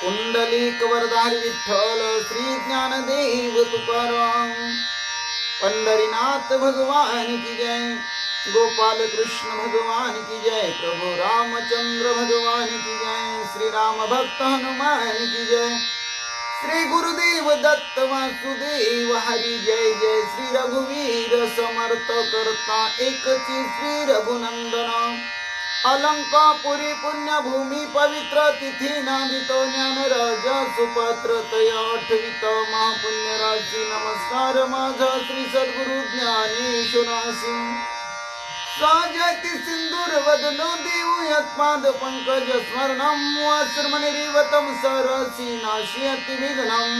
पुंडलिक वरदारी विठ्ठल श्री ज्ञानदेव तुकाराम। पंढरीनाथ भगवान की जय, गोपाल कृष्ण भगवान की जय, प्रभु रामचंद्र भगवान की जय, श्री राम भक्त हनुमान की जय, श्री गुरुदेव दत्त वासुदेव हरि जय जय, श्री रघुवीर समर्थ करता एकची श्री रघुनंदन। अलंकापुरी पुण्यभूमी पवित्र तिथी नांदितो ज्ञान राजा सुपात्र तया आठवित महापुण्य राशी। नमस्कार माझा श्री सद्गुरु ज्ञानेश्वरासी। साजति सिंदूर वदनो देवूयत पाद पंकज स्मरणम वासरमणिरिवतम सरसी नाशयति विघ्नम।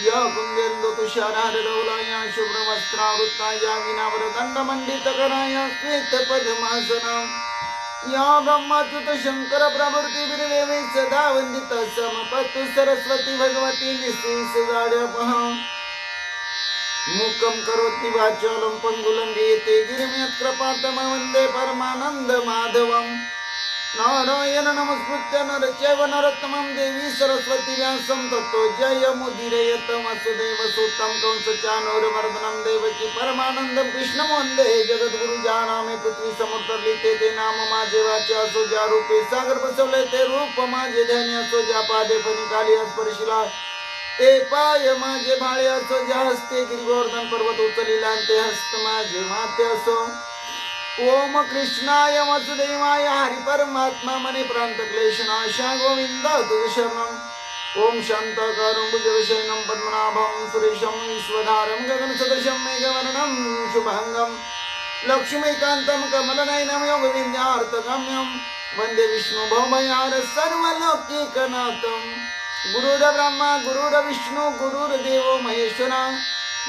या कुंदेन्दु तुषाराढौलाया शुभ्रवस्त्रावृत्ताया वीणावरदण्डमण्डितकराया श्वेतपद्मासना। या ब्रह्माच्युत शंकर प्रभृती बिरदेवी सदा वंदित समपतु सरस्वती भगवती निःशेष जाड्यापहा। मूकं करोति वाचालं पंगुलं गीयते गिरिं कृपातमं वन्दे परमानंद माधवम्। नारायण नमस्कृत्य नर चैव नरोत्तमं देवी सरस्वती व्यासं ततो जयमुदीरयेत वसुदेव सुतं कंसचानूरमर्दनं देवकी परमानंदं कृष्णं वन्दे जगद्गुरु जानामि पृथ्वी समुद्रलिते ते नाम माझे वाचा असो ज्या रूपे सागर बसवले ते रूप माझे ध्यानी असो ज्या पादे फणिकाली स्पर्शिला ते पाय माझे भाळे असो ज्या हस्ते गिरिगोवर्धन पर्वत उचलिला ते हस्त माझे माते असो। ओम कृष्णाय वासुदेवाय हरि परमात्मा मने प्रांत क्लेशनाशा गोविंद तुझ शरणम। ओम शांताकारं भुजगशयनं पद्मनाभं सुरेशं विश्वधारं गगनसदृशं मेघवर्णं शुभांगं लक्ष्मीकान्तं कमलनयनं योगविद्यार्थगम्यं वन्दे विष्णु भवभयार सर्वलौकिकनाथं। गुरुर्ब्रह्मा गुरुर्विष्णु गुरुर्देवो महेश्वरा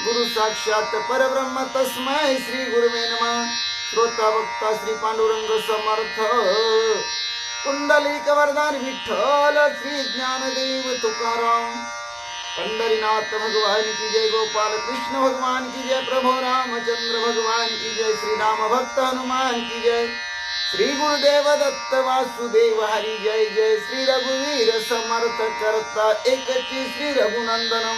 गुरु साक्षात परब्रह्म तस्मै श्री गुरुवे नमः। श्रोता भक्ता श्री पांडुरंग समर्थ। पुंडलिक वरदान विठ्ठल श्री ज्ञानदेव तुकाराम। पंढरीनाथ भगवान की जय, गोपाल कृष्ण भगवान की जय, प्रभु रामचंद्र भगवान की जय, श्री राम भक्त हनुमान की जय, श्री गुरुदेव दत्त वासुदेव हरि जय जय, श्री रघुवीर समर्थ करता एकची श्री रघुनंदनम।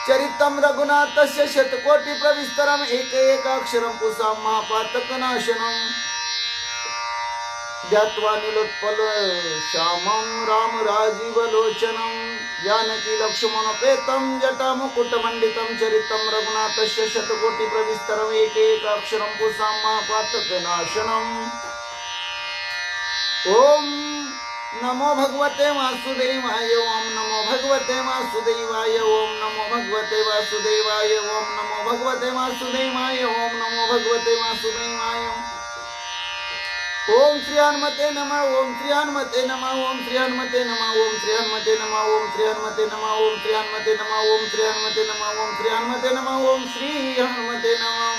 चरितम रघुनाथस्य शतकोटि प्रविस्तरम एक एकाक्षरम पुसां महापातकनाशनम। ध्यात्वा नीलोत्पल श्यामं राम राजीवलोचनं जानकी लक्ष्मणोपेतं जटामुकुटमण्डितं। चरितं रघुनाथस्य शतकोटि प्रविस्तरम एक एकाक्षरम पुसां महापातकनाशनम। ओम नमो भगवते वासुदेवाय, ओम नमो भगवते वासुदेवाय, ओम नमो भगवते वासुदेवाय, ओम नमो भगवते वासुदेवाय, ओम नमो भगवते वासुदेवाय। ओम श्री हनुमते नमः, ओम श्री हनुमते नमः, ओम श्री हनुमते नमः, ओम श्री हनुमते नमः, ओम श्री हनुमते नमः, ओम श्री हनुमते नमः, ओम श्री हनुमते नमः, ओम श्री हनुमते नमः, ओम श्री हनुमते नमः।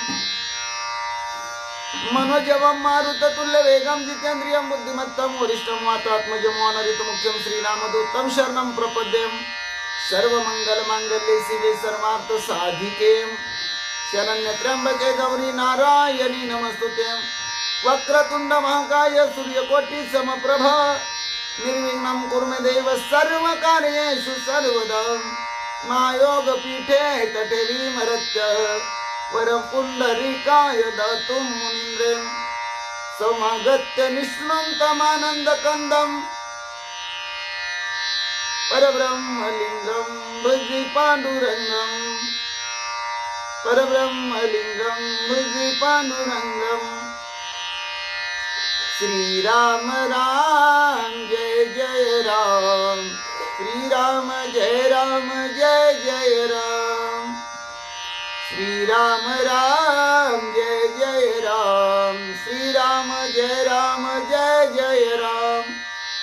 मनोजवं मारुततुल्य वेगं जितेन्द्रियं बुद्धिमत्तं वरिष्ठं वातात्मजं वानरयुतमुख्यं श्रीरामदूतं शरणं प्रपद्यं। सर्वमंगलमांगल्ये शिवे सर्वार्थ साधिके शरण्ये त्र्यंबके गौरी नारायणी नमस्तुते। वक्रतुंड महाकाय सूर्यकोटि समप्रभ निर्विघ्नं कुरु मे देव सर्वकार्येषु सर्वदा। मायोग पीठे तटे विमरत्य वरं पुंडरीकाय दातुं मुनीन्द्रं। समागत्य निष्णुन्तमानन्दकन्दं परब्रह्मलिङ्गं भजे पाण्डुरङ्गं, परब्रह्मलिङ्गं भजे पाण्डुरङ्गं। श्रीराम राम जय जय राम, श्रीराम जय राम जय जय राम, श्रीराम राम जय जय राम, श्रीराम जय राम जय जय राम,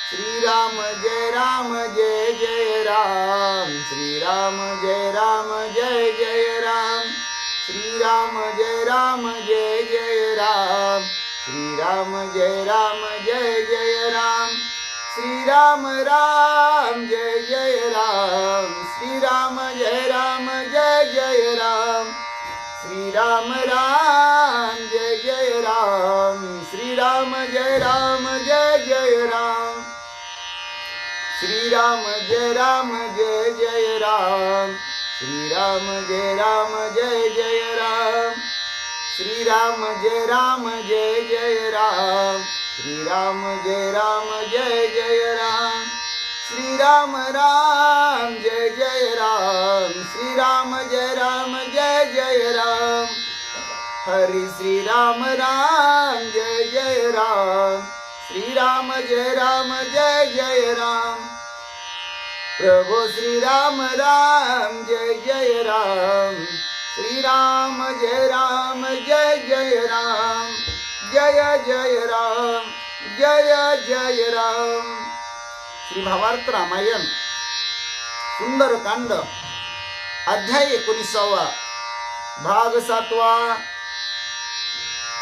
श्रीराम जय राम जय जय राम, श्रीराम जय राम जय जय राम, श्रीराम जय राम जय जय राम, श्रीराम जय राम जय जय राम, श्रीराम राम जय जय राम, श्रीराम जय राम जय जय राम, श्रीराम राम जय जय राम, श्रीराम जय राम जय जय राम। श्रीराम जय राम जय जय राम, श्रीराम जय राम जय जय राम, श्रीराम जय राम जय जय राम, श्रीराम जय राम जय जय राम, श्रीराम राम जय जय राम, श्रीराम जय राम जय जय राम, हरि श्रीराम राम जय जय राम, श्रीराम जय राम जय जय राम, प्रभु श्रीराम राम जय जय राम, श्रीराम जय राम जय जय राम, जय जय राम जय जय राम। श्री भावार्थ रामायण सुंदरकांड अध्याय 19 भाग 7।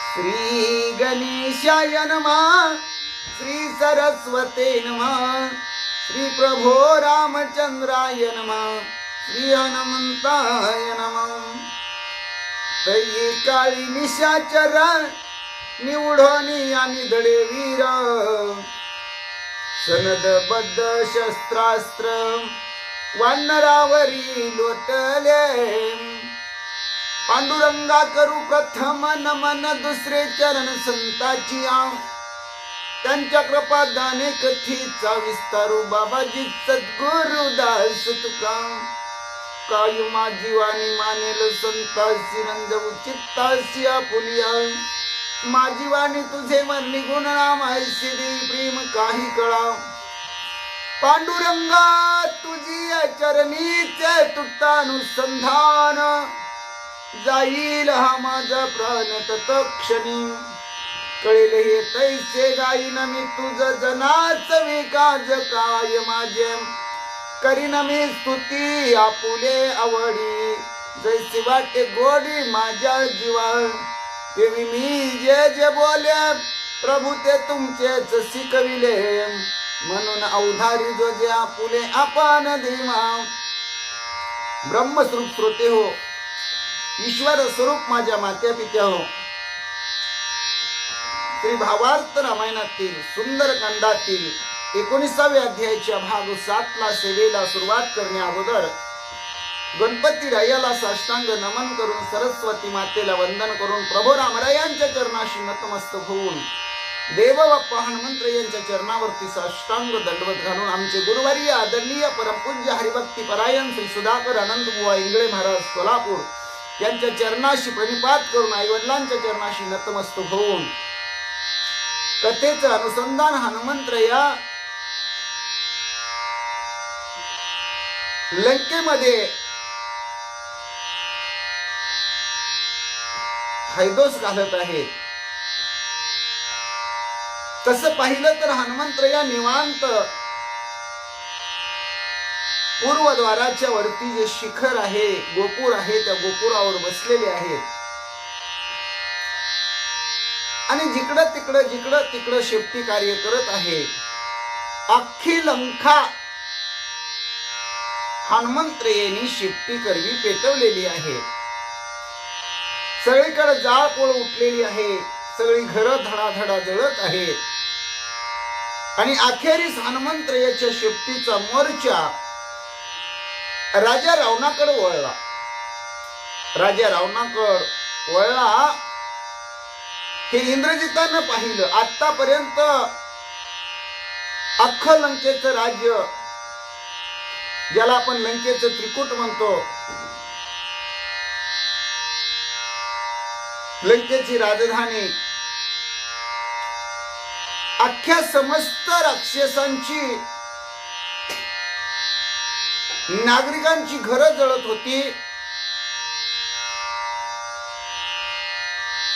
श्री गणेशाय नमः, श्री सरस्वते नमः, श्री प्रभो रामचंद्राय नमः, श्री हनुमंताय नमः। तै काळी निशाचर निवडोनी आणि धडे वीर, सनदबद्ध शस्त्रास्त्र वानरावरी लोटले, पांडुरंगा करू प्रथम नमन, दुसरे चरण संताची आव, त्यांच्या कृपादाने कथीचा विस्तारू, बाबाजी सद्गुरु दास तुका, काय माझीवाणी मानेल संतासी, रंजवू चित्तासी आपुलिया, माझी वाणी तुझे वर्णी गुणनाम ऐसी देई प्रेम काही कळा, पांडुरंगा तुझी चरणीचे तुट्टानुसंधान, जाईल हा माझा प्राण तत्क्षणी, कळेल हे तैसे गाईन मी तुझ जनाच विकाज काय माझे, करीन मी स्तुती आपुले आवडी, जैसी वाटे गोडी माझ्या जीवा, देवी मी जे जे बोले प्रभू ते तुमचेच शिकविले, म्हणून अवधारी जो जे आपुले आपण धीमा, ब्रह्मस्वरूप श्रोते हो, ईश्वर स्वरूप माझ्या मात्या पित्या हो। श्री भावार्थ रामायणातील सुंदरकांडातील 19व्या अध्यायाच्या भाग 7 सेवेला सुरुवात करण्या अगोदर गणपती रायाला साष्टांग नमन करून, सरस्वती मातेला वंदन करून, प्रभू रामरायांच्या चरणाशी नतमस्तक होऊन, देव बाप्पा हनुमंत यांच्या चरणावरती साष्टांग दंडवत घालून, आमचे गुरुवर्य आदरणीय परमपूज्य हरिभक्ती परायण श्री सुधाकर आनंद बुवा इंगळे महाराज सोलापूर यांच्या चरणाशी प्रणिपात करून, आईवडिलांच्या चरणाशी नतमस्तक होऊन, कथेचं अनुसंधान हनुमंत या लंकेमध्ये हैदोस घालत आहेत। तसं पाहिलं तर हनुमंत या निवांत पूर्वद्वाराच्या वरती जे शिखर आहे, गोपुर आहे, त्या गोपुरावर बसलेले आहेत आणि जिकडं तिकडं शेपटी कार्य करत आहे। अख्खी लंका हनुमंत्रयांनी शेपटी करवी पेटवलेली आहे, सगळीकडे जाळपोळ उठलेली आहे, सगळी घरं धडाधडा जळत आहेत आणि अखेरीस हनुमंत्रयाच्या शेपटीचा मोर्चा राजा रावणाकडे वळला। राजा रावणाकडे वळला हे इंद्रजितानं पाहिलं। आतापर्यंत अख्खं लंकेचं राज्य, ज्याला आपण लंकेचं त्रिकूट म्हणतो, लंकेची राजधानी, अख्ख्या समस्त राक्षसांची नागरिकांची घरं जळत होती।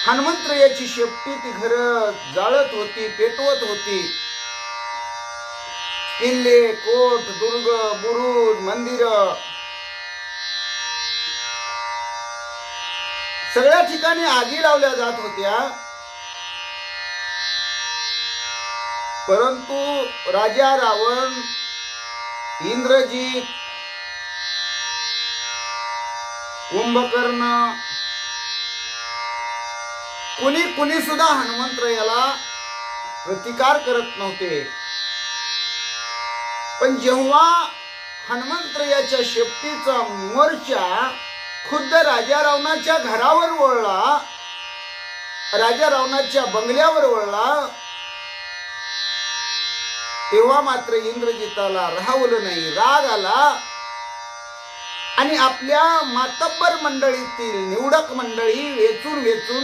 हनुमंत्रयाची शेपटी ती घरं जाळत होती, पेटवत होती। किल्ले, कोट, दुर्ग, बुरुज, मंदिर सगळ्या ठिकाणी आगी लावल्या जात होत्या। परंतु राजा रावण, इंद्रजित, कुंभकर्ण कुणी सुद्धा हनुमंत याला प्रतिकार करत नव्हते। पण जेव्हा हनुमंतरायाच्या शेपटीचा मोर्चा खुद्द राजा रावणाच्या घरावर वळला, राजा रावणाच्या बंगल्यावर वळला, तेव्हा मात्र इंद्रजिताला राहवलं नाही, राग आला आणि आपल्या मातब्बर मंडळीतील निवडक मंडळी वेचून वेचून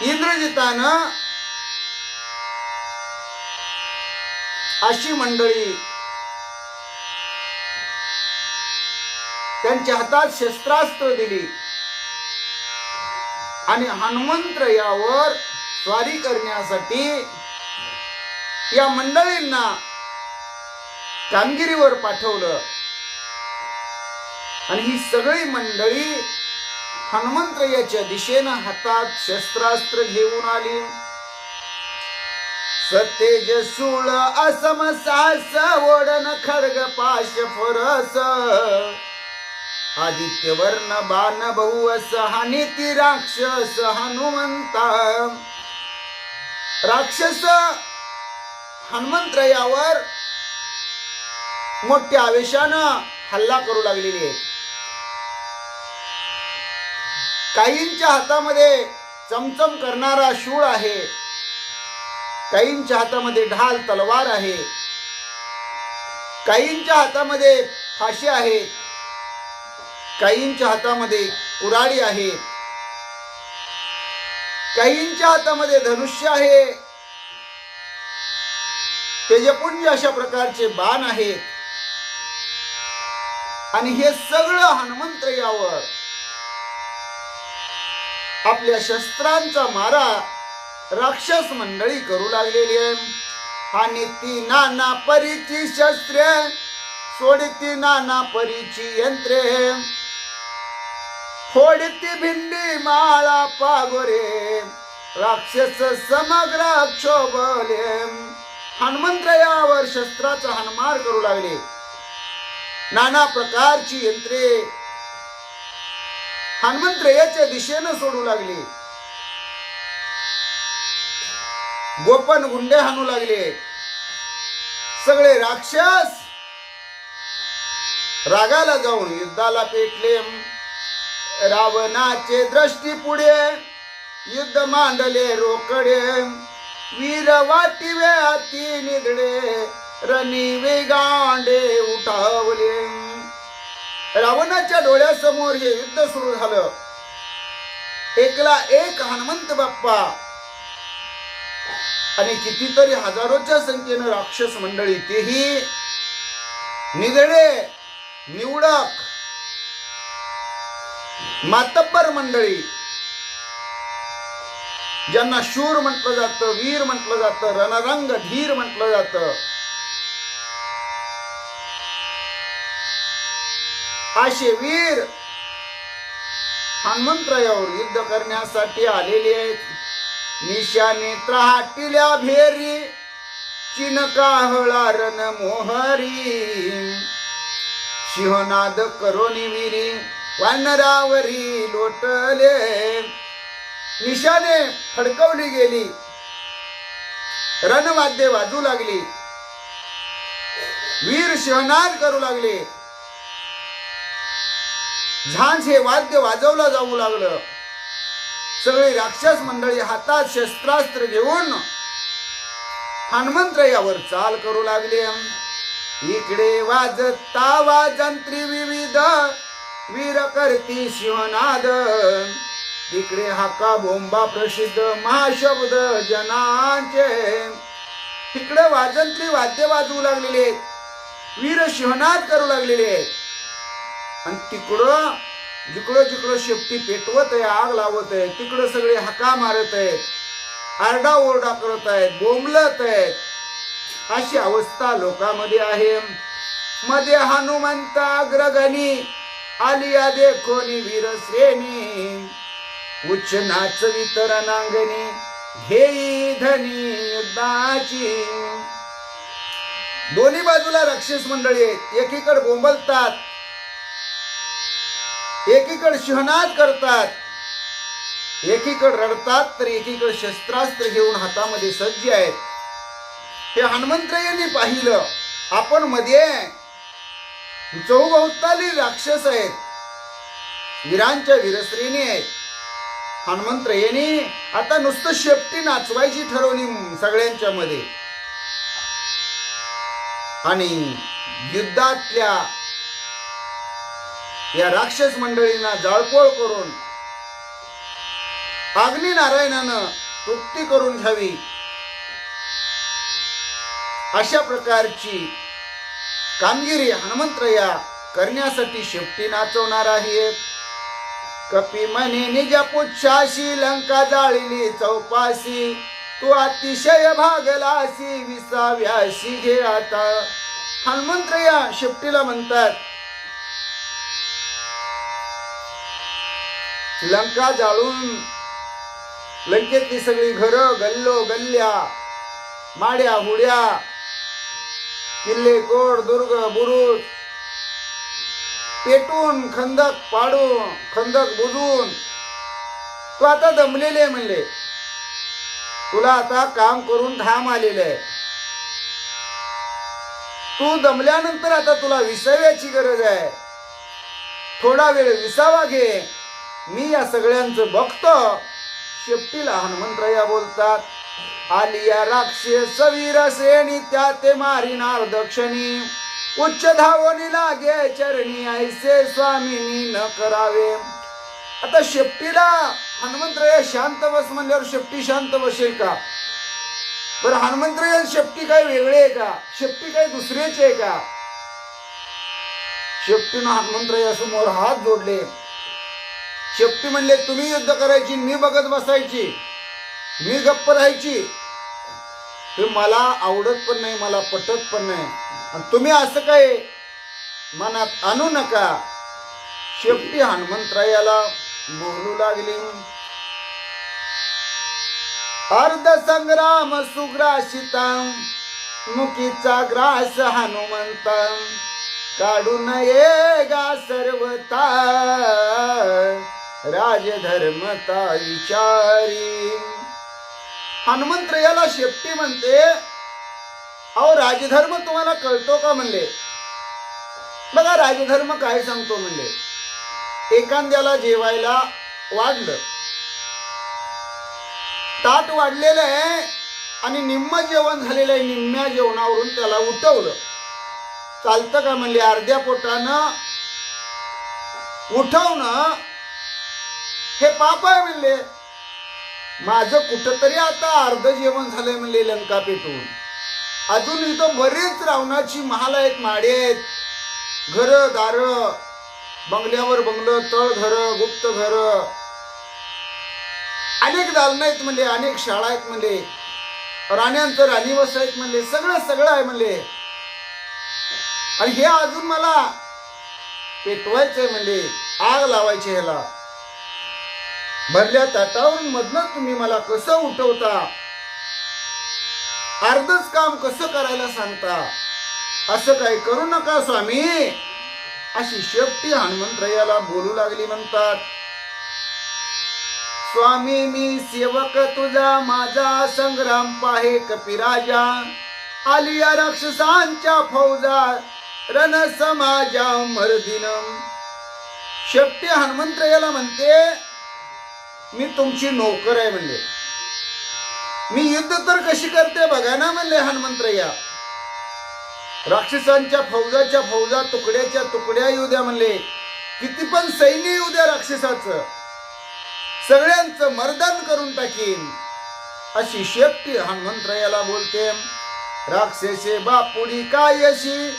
इंद्रजितानं अशी मंडळी त्यांच्या हातात शस्त्रास्त्र दिली आणि हनुमंतरायावर स्वारी करण्यासाठी या मंडळींना कामगिरीवर पाठवलं. आणि ही सगळी मंडळी हनुमंतरायाच्या दिशेनं हातात शस्त्रास्त्र घेऊन आली. सतेज सूळ असम साहस ओढन खड्ग पाश फरस आदित्य वर्ण बाण बहुअस हानिती राक्षस हनुमंता. राक्षस हनुमंतरायावर मोठ्या आवेशानं हल्ला करू लागलेली आहे. काहींच्या हातामध्ये चमचम करणारा शूळ आहे, काहींच्या हातामध्ये ढाल तलवार आहे, काहींच्या हातामध्ये फाशी आहे, काहींच्या हातामध्ये कुऱ्हाडी आहे, काहींच्या हातामध्ये धनुष्य आहे, तेजपुंज अशा प्रकारचे बाण आहेत. आणि हे सगळं हनुमंतरायावर आपल्या शस्त्रांचा मारा राक्षस मंडळी करू लागलेली आहे. आणि ती नाना परीची शस्त्रे सोडती नाना परीची यंत्रे फोडती भिंडी माळा पागोरे राक्षस समग्र क्षोभले. हनुमंतरायावर शस्त्राचा हाणमार करू लागले. नाना प्रकारची यंत्रे हनुमंतरायाच्या दिशेनं सोडू लागले. गोपन गुंडे हाणू लागले. सगळे राक्षस रागाला जाऊन युद्धाला पेटले. रावणाचे दृष्टी पुढे युद्ध मांडले रोकडे वीर वाटिवे अति निधडे रणी वेगांडे उठावले. रावणाच्या डोळ्यासमोर हे युद्ध सुरू झालं. एकला एक हनुमंत बाप्पा आणि कितीतरी हजारोच्या संख्येनं राक्षस मंडळी, तेही निधडे निवडक मातब्बर मंडळी, ज्यांना शूर म्हटलं जातं, वीर म्हटलं जातं, रणरंग धीर म्हटलं जातं, असे वीर हनुमंतरायावर युद्ध करण्यासाठी आलेले आहेत. निशाने त्राटिल्या भेरी चिनकाहळा रण मोहरी सिंहनाद करोनी विरी वानरावरी लोटले. निशाने फडकवली गेली, रणवाद्ये वाजू लागली, वीर सिंहनाद करू लागले, झांज हे वाद्य वाजवलं जाऊ लागलं. सगळे राक्षस मंडळी हातात शस्त्रास्त्र घेऊन हनुमंतरायावर चाल करू लागले. इकडे वाजता वाजंत्री विविध वीर करती सिंहनाद, तिकडे हाका बोंबा प्रसिद्ध महाशब्द जनांचे. तिकडे वाजंत्री वाद्य वाजवू लागलेले, वीर सिंहनाद करू लागलेले. आणि तिकडं जिकडं जिकडं शेपटी पेटवत आहे, आग लावत आहे, तिकडं सगळे हाका मारत आहेत, आरडा ओरडा करत आहेत, बोंबलत आहेत. अशी अवस्था लोकांमध्ये आहे. मध्ये हनुमंत अग्रगणी आलिया देखोनी वीर श्रेणी उच्च नाच वितरणांगणी घेई धनी युद्धाची. दोन्ही बाजूला राक्षस मंडळी आहेत. एकीकडे बोंबलतात, एकीकडे सिंहनाद करतात, एकीकडे रडतात, तर एकीकडे शस्त्रास्त्र घेऊन हातामध्ये सज्ज आहेत. हे हनुमंतरायांनी पाहिलं आपण मध्ये चौभोवताली राक्षस आहेत, वीरांच्या वीरश्रेणी आहेत. हनुमंतरायांनी आता नुसतं शेपटी नाचवायची ठरवली सगळ्यांच्या मध्ये आणि युद्धातल्या या राक्षस मंडळींना जाळपोळ करून अग्नी नारायणानं तृप्ती करून घ्यावी अशा प्रकारची कामगिरी हनुमंतराया करण्यासाठी शेपटी नाचवणार आहे. कपी म्हणे निज पुच्छाशी लंका जाळिली चौपासी, तू अतिशय भागलासी विसाव्याशी घे आता. हनुमंतराया शेपटीला म्हणतात लंका जाळून लंकेतली सगळी घरं गल्लो गल्ल्या माड्या हुड्या किल्ले कोड दुर्ग बुरुज पेटून खंदक पाडून खंदक बुजून तू आता दमलेले म्हणले, तुला आता काम करून घाम आलेले आहे. तू दमल्यानंतर आता तुला विसाव्याची गरज आहे. थोडा वेळ विसावा घे, मी या सगळ्यांचं बघतो. शेपटीला हनुमंतराया बोलतात आलिया राक्षस वीर श्रेणी त्या ते मारिनार दक्षिणी, उच्च धावणी लागे चरणी ऐसे स्वामीनी न करावे. आता शेपटीला हनुमंतराया शांत बस म्हणल्यावर शेपटी शांत बसेल का? बरं हनुमंतराया शेपटी काय वेगळे आहे का? शेपटी काय दुसरेच आहे का? शेपटीनं हनुमंतराया समोर हात जोडले. शेपटी म्हणले तुम्ही युद्ध करायची, मी बघत बसायची, मी गप्प राहायची. हे मला आवडत पण नाही, मला पटत पण नाही, आणि तुम्ही असं काय मनात आणू नका. शेपटी हनुमंतरायाला बोलू लागली. अर्ध संग्राम सुग्रासिता मुकीचा ग्रास हनुमंता, काढू नये गा सर्वता राजधर्मता विचारी. हनुमंतरायाला शेपटी म्हणते अहो राजधर्म तुम्हाला कळतो का म्हणले. बघा राजधर्म काय सांगतो म्हणले. एखाद्याला जेवायला वाढलं, ताट वाढलेलं आहे आणि निम्म जेवण झालेलं आहे, निम्म्या जेवणावरून त्याला उठवलं, चालतं का म्हणले. अर्ध्या पोटानं उठवणं हे पाप आहे म्हणले. माझं कुठंतरी आता अर्ध जेवण झालंय म्हणले लंका पेटून. अजून इथं बरेच रावणाची महाल आहेत, माडे आहेत, घर दार, बंगल्यावर बंगलं, तळ घर, गुप्त घर, अनेक दालन आहेत म्हणले, अनेक शाळा आहेत म्हणले, राण्यांचं राणीवस आहेत म्हणले, सगळं सगळं आहे म्हणले. आणि हे अजून मला पेटवायचंय म्हणले, आग लावायची ह्याला. भरल्या ताटावरून मधनं तुम्ही मला कसं उठवता, अर्धच काम कसं करायला सांगता, असं काही करू नका स्वामी. अशी शेपटी हनुमंतरायाला बोलू लागली. म्हणतात स्वामी मी सेवक तुझा, माझा संग्राम पाहे कपिराजा, आलिया राक्षसांच्या फौजा रण समाजा मर्दिनम. शेपटी हनुमंतरायाला म्हणते मी तुमची नोकर आहे म्हणले. मी युद्ध तर कशी करते बघा ना म्हणले हनुमंतराया. राक्षसांच्या फौजाच्या फौजा, तुकड्याच्या तुकड्या येऊ द्या म्हणले, किती पण सैन्य येऊ द्या राक्षसाचं, सगळ्यांचं मर्दन करून टाकीन. अशी शेपटी हनुमंतरायाला बोलते. राक्षसे बापुडी कायशी,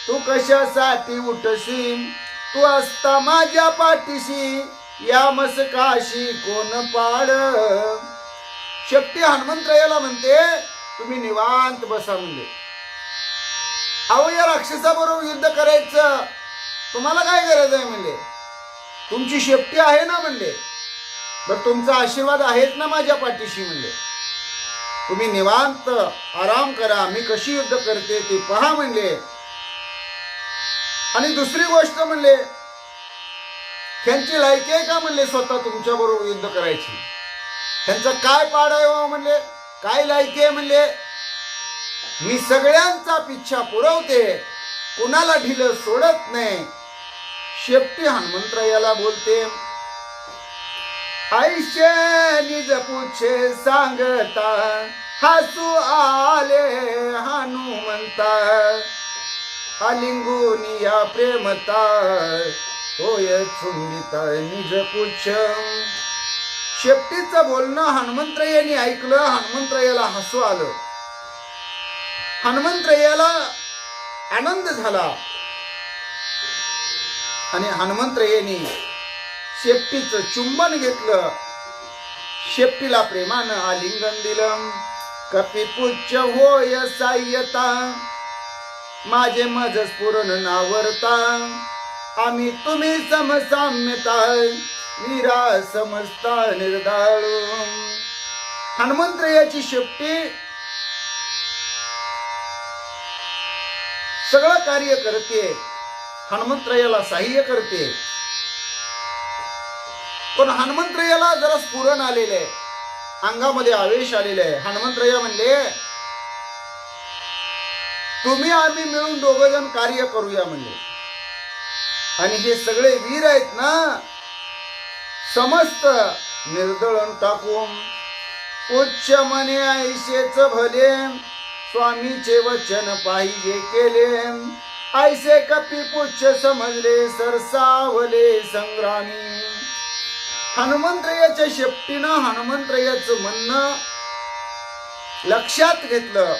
तू कशासाठी उठशी, तू असता माझ्या पाठीशी, या मसकाशी कोण पाड. शेपटी हनुमंतरायाला म्हणते तुम्ही निवांत बसा म्हणले. अहो या राक्षसाबरोबर युद्ध करायचं तुम्हाला काय गरज आहे म्हणले. तुमची शेपटी आहे ना म्हणले, बरं तुमचा आशीर्वाद आहेच ना माझ्या पाठीशी म्हणले. तुम्ही निवांत आराम करा, मी कशी युद्ध करते ते पहा म्हणले. आणि दुसरी गोष्ट म्हणले त्यांची लायकी आहे का म्हणले स्वतः तुमच्या बरोबर युद्ध करायची. त्यांचं काय पाड आहे हो म्हणले, काय लायकी आहे म्हणले. मी सगळ्यांचा पिच्छा पुरवते, कुणाला ढिलं सोडत नाही. शेपटी हनुमंतरायाला बोलते, ऐशे निज पुच्छे सांगता, हसू आले हनुमंता, आलिंगुनिया प्रेमता, होय चुंबिता निज पुच्छ. शेपटीचं बोलणं हनुमंतरायाने ऐकलं. हनुमंतरायाला हसू आलं. हनुमंतरायाला आनंद झाला आणि हनुमंतरायाने शेपटीचं चुंबन घेतलं. शेपटीला प्रेमानं आलिंगन दिलं. कपिपुच्छ होय साह्यता, माझे मजस पूर्ण नावरता, आम्ही तुम्ही समसाम्यता, वीरा समजता निर्दाळू. हनुमंतरायाची शेपटी सगळं कार्य करते, हनुमंतरायाला सहाय्य करते. पण हनुमंतरायाला जरा स्फुरण आलेलं आहे, अंगामध्ये आवेश आलेला आहे. हनुमंतराया म्हणले, तुम्ही आम्ही मिळून दोघ जण कार्य करूया म्हणले. आणि हे सगळे वीर आहेत ना, समस्त निर्दळण टाकून उच्च मने ऐशेच भले, स्वामीचे वचन पाहिजे केले, ऐसे कपिपुच्छ समजले सरसावले संग्रामी. हनुमंतरायाच्या शेपटीनं हनुमंतरायाचं म्हणणं लक्षात घेतलं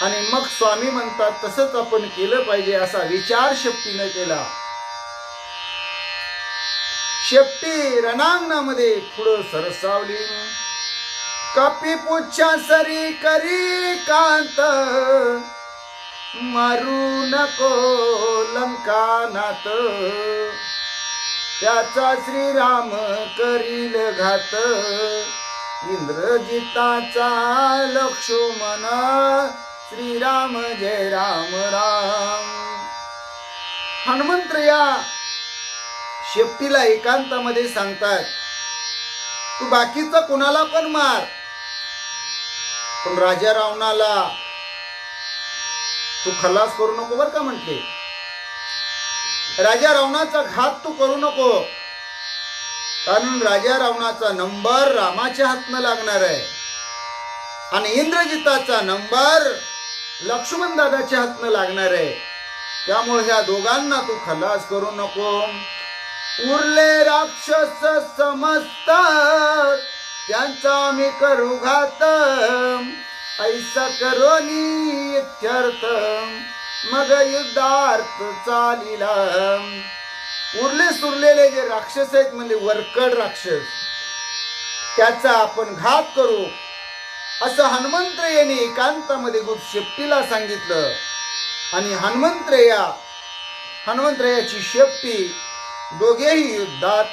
आणि मग स्वामी म्हणतात तसंच आपण केलं पाहिजे असा विचार शेपटीनं केला. शेपटी रणांगणामध्ये पुढं सरसावली. कपिपुच्छा सरी करी कांत, मारू नको लंकानाथ, त्याचा श्रीराम करील घात, इंद्रजिताचा लक्ष्मण, श्रीराम जय राम राम. हनुमंतराया शेपटीला एकांतामध्ये सांगतात, तू बाकीचा कुणाला पण मार, पण राजा रावणाला तू खलास करू नको बर का म्हटले. राजा रावणाचा घात तू करू नको, कारण राजा रावणाचा नंबर रामाच्या हातनं लागणार आहे आणि इंद्रजिताचा नंबर लक्ष्मण दादाच्या हातनं लागणार आहे. त्यामुळे ह्या दोघांना तू खलास करू नको. उरले राक्षस समस्त, त्यांचा मी करू घात, ऐसा करोनी इत्यर्थ, मग युद्धार्थ चालिला. उरले सुरलेले जे राक्षस आहेत म्हणजे वरकड राक्षस, त्याचा आपण घात करू असं हनुमंतरायाने एकांतामध्ये शेपटीला सांगितलं. आणि हनुमंतरायाची शेपटी दोघेही युद्धात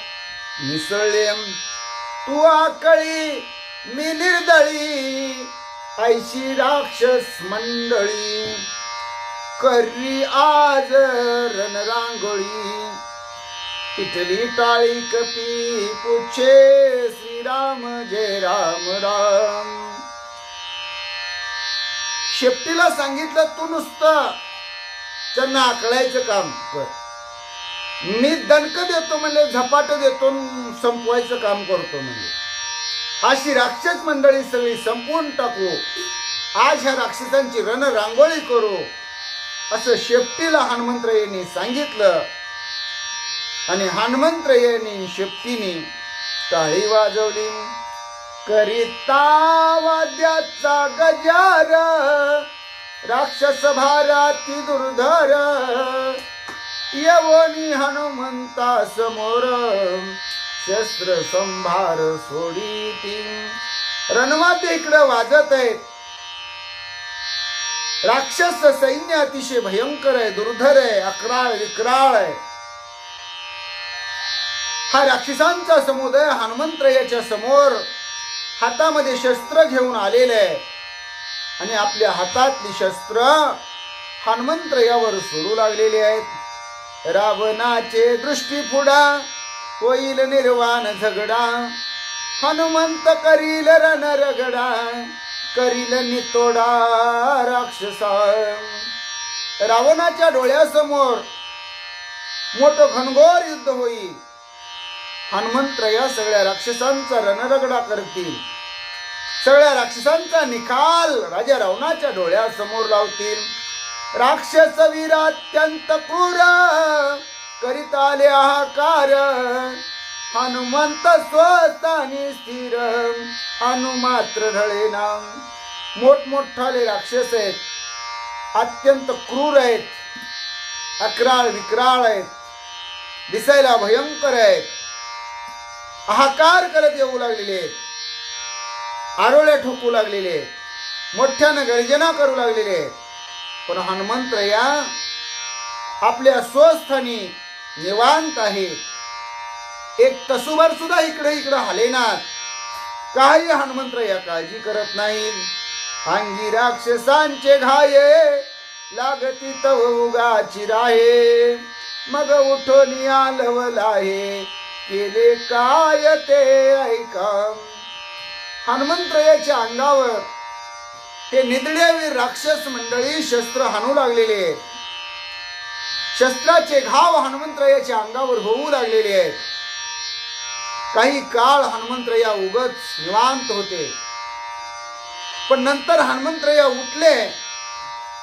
मिसळले. तू आकळी मी निर्दळी, ऐशी राक्षस मंडळी, करी आज रणरांगोळी, पिटली टाळी कपी पुच्छे, श्रीराम जय राम राम. शेपटीला सांगितलं, तू नुसतं त्यांना आकळायचं काम कर, मी दणक देतो म्हणजे झपाट देतो, संपवायचं काम करतो म्हणजे. अशी राक्षस मंडळी सगळी संपवून टाकू, आज ह्या राक्षसांची रणरांगोळी करू असं शेपटीला हनुमंतरायाने सांगितलं. आणि हनुमंतरायाने शेपटीने टाळी वाजवली. करिता वाद्याचा गजार, राक्षस भाराती दुर्धर, यवनी हनुमंता समोर, शस्त्र संभार सोडीती. रणवाद्य इकडं वाजत आहेत. राक्षस सैन्य अतिशय भयंकर आहे, दुर्धर आहे, अकराळ विक्राळ आहे. हा राक्षसांचा समुदाय हनुमंतरायाच्या समोर हातामध्ये शस्त्र घेऊन आलेले आहे आणि आपल्या हातातली शस्त्र हनुमंतरायावर सोडू लागलेली आहेत. रावणाचे दृष्टी पुढा, होईल निर्वाण झगडा, हनुमंत करील रणरगडा, करील नितोडा राक्षसा. रावणाच्या डोळ्यासमोर मोठं घनघोर युद्ध होईल. हनुमंत या सगळ्या राक्षसांचा रणरगडा करतील. सगळ्या राक्षसांचा निकाल राजा रावणाच्या डोळ्यासमोर लावतील. राक्षस वीर अत्यंत क्रूर, करीत आले हाहाकार. हनुमंत स्वस्थानी स्थिर, हनुमात्र ढळेना. मोठमोठाले राक्षस आहेत, अत्यंत क्रूर आहेत, अक्राळ विक्राळ आहेत, दिसायला भयंकर आहेत, हाहाकार करत येऊ लागलेले आहेत, आरोळ्या ठोकू लागलेले आहेत, मोठ्यानं गर्जना करू लागलेले आहेत. पण हनुमंत या आपल्या स्वस्थानी निवांत आहे. एक तसुभर सुद्धा इकडे हालेनात. काही हनुमंत या काळजी करत नाही. अंगी राक्षसांचे घाये, लागती तव उगाची राहे. मग उठून आलवलाहे, केले काय ते ऐका. हनुमंत याच्या अंगावर हे निधड्यावीर राक्षस मंडळी शस्त्र हाणू लागलेले आहेत. शस्त्राचे घाव हनुमंतरायाच्या अंगावर होऊ लागलेले आहेत. काही काळ हनुमंतराया उगच निवांत होते, पण नंतर हनुमंतराया उठले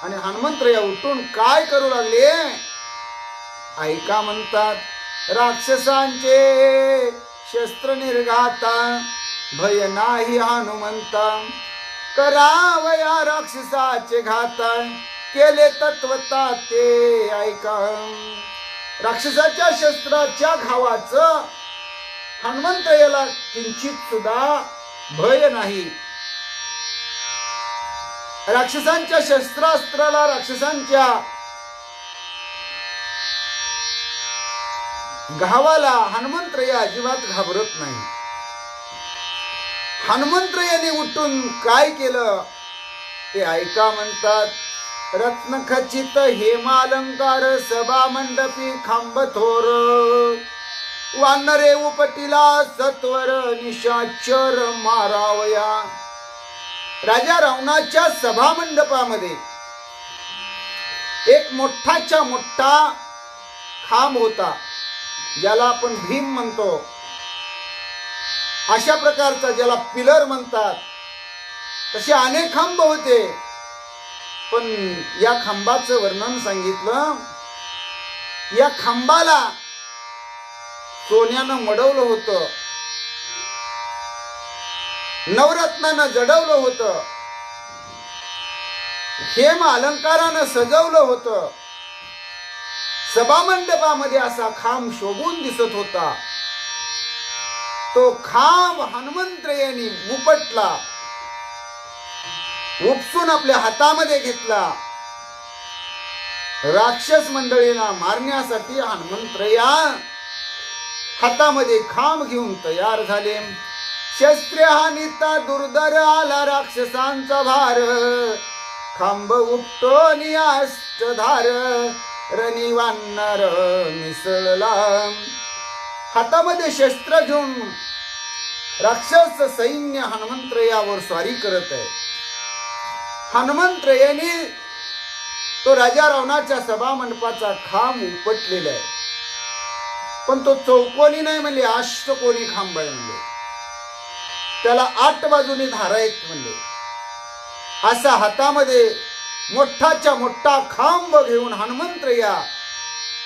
आणि हनुमंतराया उठून काय करू लागले ऐका. म्हणतात, राक्षसांचे शस्त्र निर्घाता, भय नाही हनुमंता. करावया राक्षसाचे घात, केले तत्वता ते ऐका. राक्षसाच्या शस्त्राच्या घावाचं हनुमंत याला किंचित सुद्धा भय नाही. राक्षसांच्या शस्त्रास्त्राला, राक्षसांच्या घावाला हनुमंतराया अजिबात घाबरत नाही. हनुमंतरायाने उठून काय केलं ते ऐका. म्हणतात, रत्न खचित हेमालंकार, सभा मंडपी खांब थोर. वानरे उपटिला सत्वर, निशाचर मारावया. राजा रावणाच्या सभा मंडपामध्ये एक मोठाच्या मोठा खांब होता, ज्याला आपण भीम म्हणतो. अशा प्रकारचा, ज्याला पिलर म्हणतात, तसे अनेक खांब होते. पण या खांबाचं वर्णन सांगितलं, या खांबाला सोन्यानं मडवलं होतं, नवरत्नानं जडवलं होतं, हेम अलंकारानं सजवलं होतं. सभामंडपामध्ये असा खांब शोभून दिसत होता. तो खांब हनुमंतरायांनी उपटला, उपसून आपल्या हातामध्ये घेतला. राक्षस मंडळींना मारण्यासाठी हनुमंतराया हातामध्ये खांब घेऊन तयार झाले. शस्त्रे हानिता दुर्धर आला राक्षसांचा भार, खांब उपटोन अष्टधार, रणी वानर मिसळला. हातामध्ये शस्त्र घेऊन राक्षस सैन्य हनुमंतरायावर स्वारी करत आहे. हनुमंतरायाने तो राजा रावणाच्या सभा मंडपाचा खांब उपटलेला आहे, पण तो चौकोनी नाही म्हणले, अष्टकोनी खांब आहे म्हणले. त्याला 8 बाजूनी धारा आहेत म्हणले. असा हातामध्ये मोठाच्या मोठा खांब घेऊन हनुमंतराया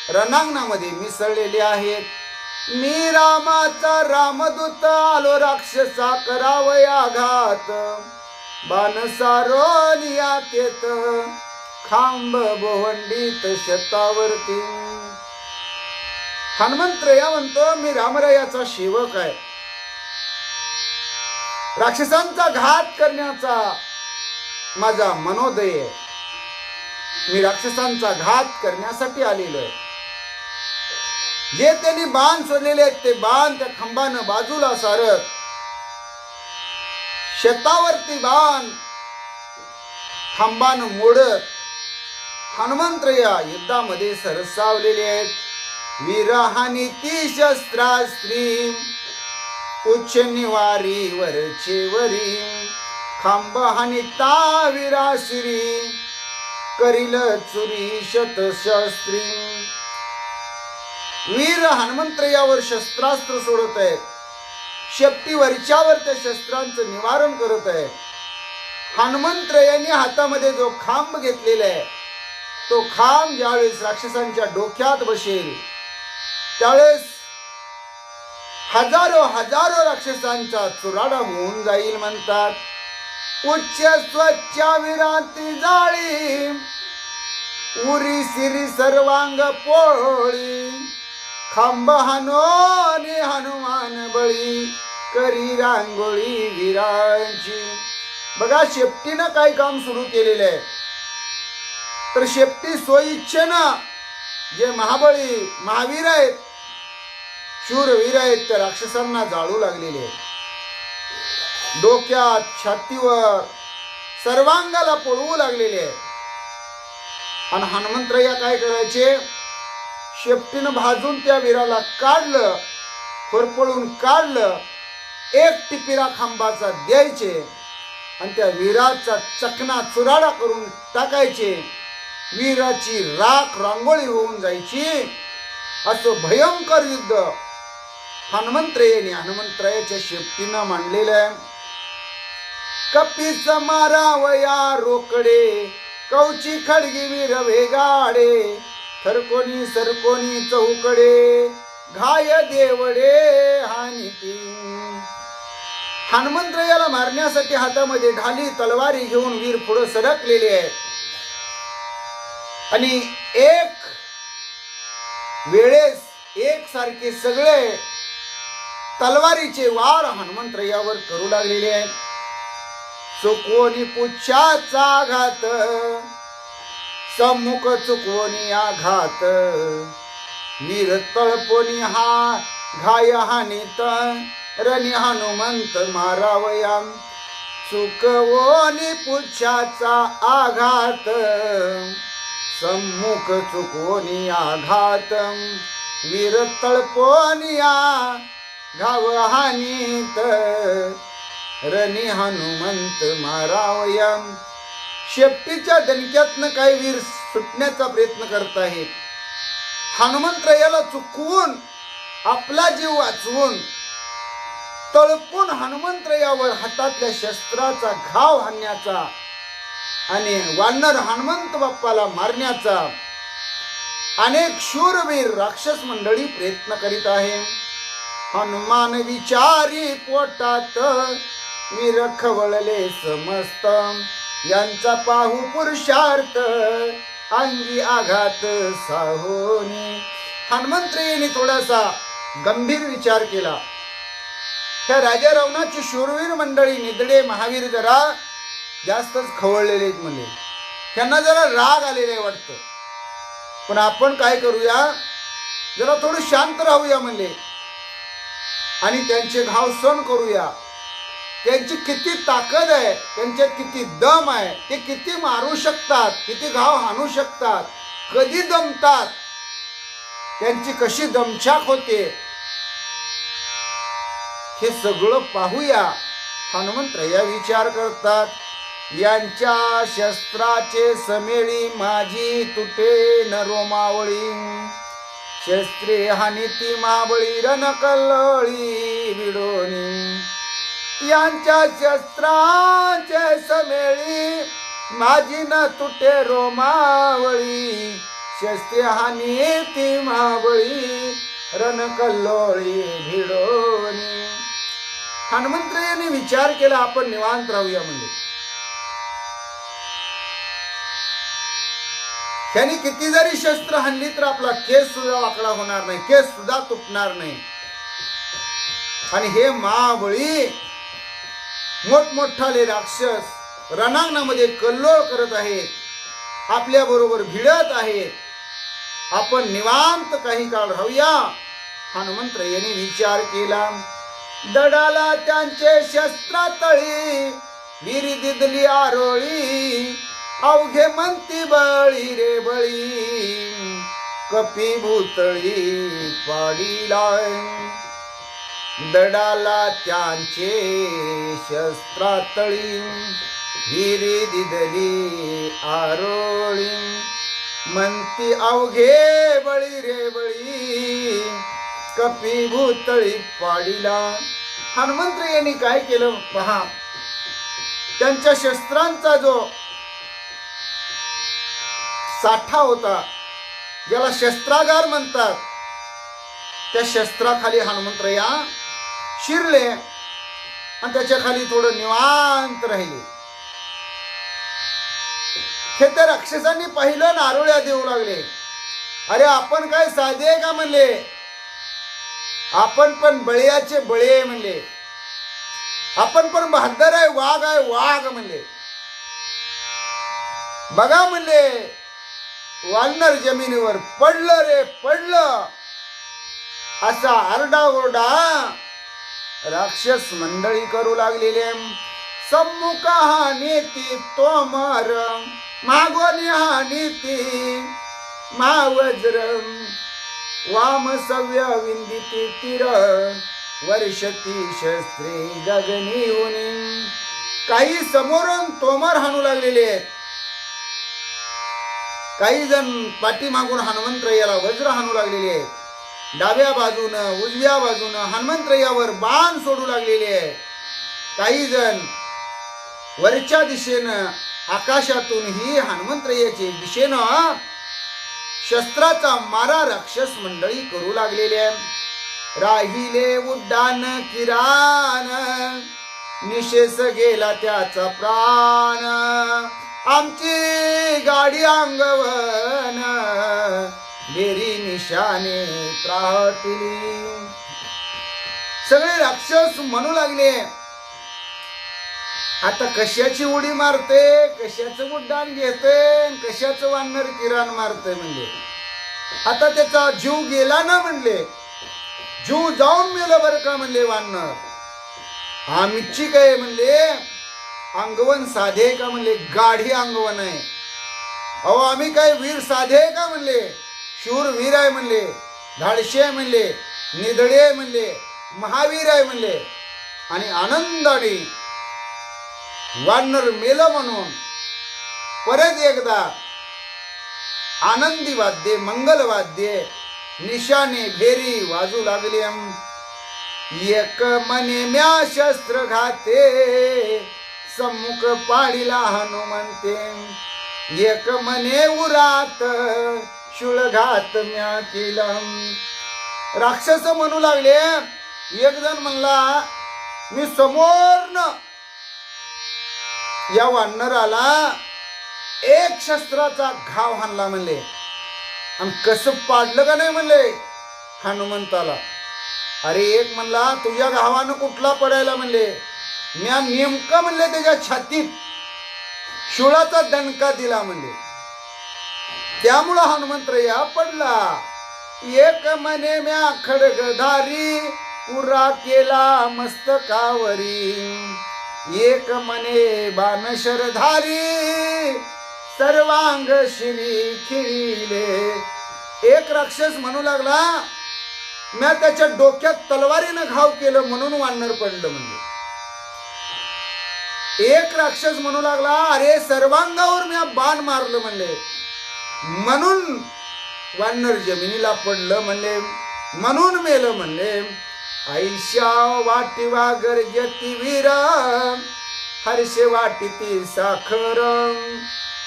रणांगणामध्ये मिसळलेले आहेत. मी रामाचा रामदूत आलो, राक्षसा करावया घात. बाण सारोनिया केत, खांब बोवंडीत शतावरती. हनुमंतराया म्हणतो, मी रामरायाचा सेवक आहे. राक्षसांचा घात करण्याचा माझा मनोदय आहे. मी राक्षसांचा घात करण्यासाठी आलेलो आहे. जे त्यांनी बाण सोडलेले आहेत ते बाण त्या खांबानं बाजूला सारत शेतावरती बाण खांबानं मोडत हनुमंतराया युद्धामध्ये सरसावलेले आहेत. वीरहानी ती शस्त्रास्त्री, उच्च निवारी वरचे वरी खांब हानिता विराशिरी करील चुरी शतशस्त्री. वीर हनुमंतरायावर शस्त्रास्त्र सोडत आहे. शेपटी वरच्यावर त्या शस्त्रांचं निवारण करत आहे. हनुमंतरायांनी हातामध्ये जो खांब घेतलेला आहे तो खांब ज्यावेळेस राक्षसांच्या डोक्यात बसेल त्यावेळेस हजारो हजारो राक्षसांचा चुराडा होऊन जाईल म्हणतात. उच्च स्वच्छ विराती जाळी उरी सिरी सर्वांग पोळी खांब हानोनी हनुमान बळी करी रांगोळी वीरांची. बघा शेपटीनं काय काम सुरू केलेलं आहे. तर शेपटी स्वइच्छेनं जे महाबळी महावीर आहेत शूरवीर आहेत त्या राक्षसांना जाळू लागलेले आहेत. डोक्यात छातीवर सर्वांगाला पळवू लागलेले आहेत. आणि हनुमंतराया काय करायचे शेपटीनं भाजून त्या वीराला काढलं फरफळून काढलं एक टिपिरा खांबाचा द्यायचे आणि त्या वीराचा चकना चुराडा करून टाकायचे. वीराची राख रांगोळी होऊन जायची. असं भयंकर युद्ध हनुमंतरायाच्या शेपटीनं मांडलेलं आहे. कपीस मारावया रोकडे कवची खडगी वीर वेगाडे थरकोनी सरकोनी चौकडे घाय देवडे हानिती. हनुमंतरायाला मारण्यासाठी हातामध्ये ढाली तलवारी घेऊन वीर पुढे सरकलेले आहे. आणि एक वेळेस एक सारखे सगळे तलवारीचे वार हनुमंतरायावर करू लागलेले आहेत. चुकवणी पुच्छाचा आघात सम्मुख चुकवणी आघात वीर तळपोनी हा घाय हानित रणी हनुमंत मारावया. चुकवणी पुच्छाचा आघात सम्मुख चुकवणी आघात वीर तळपोनिया घाव हानीत रणी हनुमंत मारावया. शेपटीच्या दणक्यातनं काही वीर सुटण्याचा प्रयत्न करत आहेत. हनुमंतरायाला चुकवून आपला जीव वाचवून तळपून हनुमंतरायावर हातातल्या शस्त्राचा घाव हाणण्याचा आणि वानर हनुमंत बाप्पाला मारण्याचा अनेक शूरवीर राक्षस मंडळी प्रयत्न करीत आहे. हनुमान विचारी पोटात वीर खवळले समस्त यांचा पाहू पुरुषार्थ अंगी आघात साहोनी. हनुमंतरायांनी थोडासा गंभीर विचार केला. ह्या राजा रावणाची शूरवीर मंडळी निधडे महावीर जरा जास्तच खवळलेले आहेत म्हणले. त्यांना जरा राग आलेले वाटतं. पण आपण काय करूया जरा थोडं शांत राहूया म्हणले आणि त्यांचे घाव सहन करूया. त्यांची किती ताकद आहे त्यांच्यात किती दम आहे ते किती मारू शकतात किती घाव हाणू शकतात कधी दमतात त्यांची कशी दमछाक होते हे सगळं पाहूया. हनुमंतराया विचार करतात. यांच्या शस्त्राचे समेळी माझी तुटे न रोमावळी शस्त्रे हानिती मावळी रणकल्लोळी विडोनी. यांच्या शस्त्राचे समेळी माझी न तुटे रोमावळी शस्त्रे हानिती मावळी रणकल्लोळी भिडोनी. हनुमंतरायांनी विचार केला आपण निवांत राहूया म्हणजे. त्यांनी किती जरी शस्त्र हाणली तर आपला केस सुद्धा वाकडा होणार नाही केस सुद्धा तुटणार नाही. आणि हे महाबळी मोठमोठाले राक्षस रणांगणामध्ये कल्लोळ करत आहेत आपल्या बरोबर भिडत आहेत. आपण निवांत काही काळ राहूया. हनुमंतरायांनी विचार केला. दडाला त्यांचे शस्त्रातळी विरी दिदली आरोळी अवघे म्हणती बळी रे बळी कपी भूतळी पाडीला. दडाला त्यांचे शस्त्रातळी विहिरी दिदली आरोळी म्हणती अवघे बळी रे बळी कपी भूतळी पाडीला. हनुमंत यांनी काय केलं पहा, त्यांच्या शस्त्रांचा जो साठा होता, ज्याला शस्त्रागार म्हणतात, त्या शस्त्राखाली हनुमंतराया शिरले आणि त्याच्या खाली थोडं निवांत राहिले. हे त्या राक्षसांनी पाहिलं, नारोळ्या देऊ लागले. अरे आपण काय साधे आहे का म्हणले, आपण पण बळीयाचे बळे म्हणले, आपण पण बहादर आहे, वाघ आहे वाघ म्हणले. बघा म्हणले, वानर जमिनीवर पडलं रे पडलं, असा आरडाओरडा राक्षस मंडळी करू लागलेले. सम्मुख हा नीती तोमर, मागोनी हा नीती महावज्र, वाम सव्य विंदिती तीर, वर्षती शस्त्रे गगनी होनी. काही समोरून तोमर हाणू लागलेले आहेत, काही जण पाठीमागून हनुमंतरायाला वज्र हाणू लागलेले आहेत. डाव्या बाजूनं उजव्या बाजूनं हनुमंतरायावर बाण सोडू लागलेले आहेत. काही जण वरच्या दिशेनं आकाशातून ही हनुमंतरायाच्या दिशेनं शस्त्राचा मारा राक्षस मंडळी करू लागलेले आहे. राहिले उड्डाण किराण, निशेष गेला त्याचा प्राण, आमची गाडी अंगवन, बेरी निशाने त्राटली. सगळे राक्षस म्हणू लागले, आता कशाची उडी मारते, कशाचं उड्डाण घेते, कशाचं वानर किराण मारते म्हणले. आता त्याचा जीव गेला ना म्हणले, जीव जाऊन मेलं बरं का म्हणले वानर. आमची काय म्हणले अंगवन साधे का म्हणले, गाढी अंगवन आहे. अहो आम्ही काय वीर साधे का म्हणले, शूर वीर आहे म्हणले, धाडशे आहे म्हणले, निधडे आहे म्हणले, महावीर आहे म्हणले. आणि आनंदाने वानर मेलं म्हणून परत एकदा आनंदी वाद्ये, मंगल वाद्ये, निशाने भेरी वाजू लागले. एक मने म्या शस्त्र घाते, सम्मुख पाडीला हनुमंते, एक मने उरात शूळ घात म्या केला. राक्षस म्हणू लागले, एक जण म्हणला मी समोरनं या वानराला एक शस्त्राचा घाव हाणला म्हणले, आणि कसं पाडलं का नाही म्हणले हनुमंताला. अरे एक म्हणला तुझ्या घावानं कुठला पडायला म्हणले, म्या नेमका म्हणले त्याच्या छातीत शूळाचा दणका दिला म्हणले, त्यामुळं हनुमंतराया पडला. एक मने म्या खडगधारी, पुरा केला मस्तकावरी, एक मने बाणशरधारी, सर्वांग शिरी खिळीले. एक राक्षस म्हणू लागला, म्या त्याच्या डोक्यात तलवारीनं घाव केलं म्हणून वानर पडलं म्हणजे. एक राक्षस म्हणू लागला, अरे सर्वांगावर म्या बाण मारलं म्हणले म्हणून वानर जमिनीला पडलं म्हणले, म्हणून मेलं म्हणले. ऐशा वाटिवा गरजती वीर, हर्षे वाटिती साखर,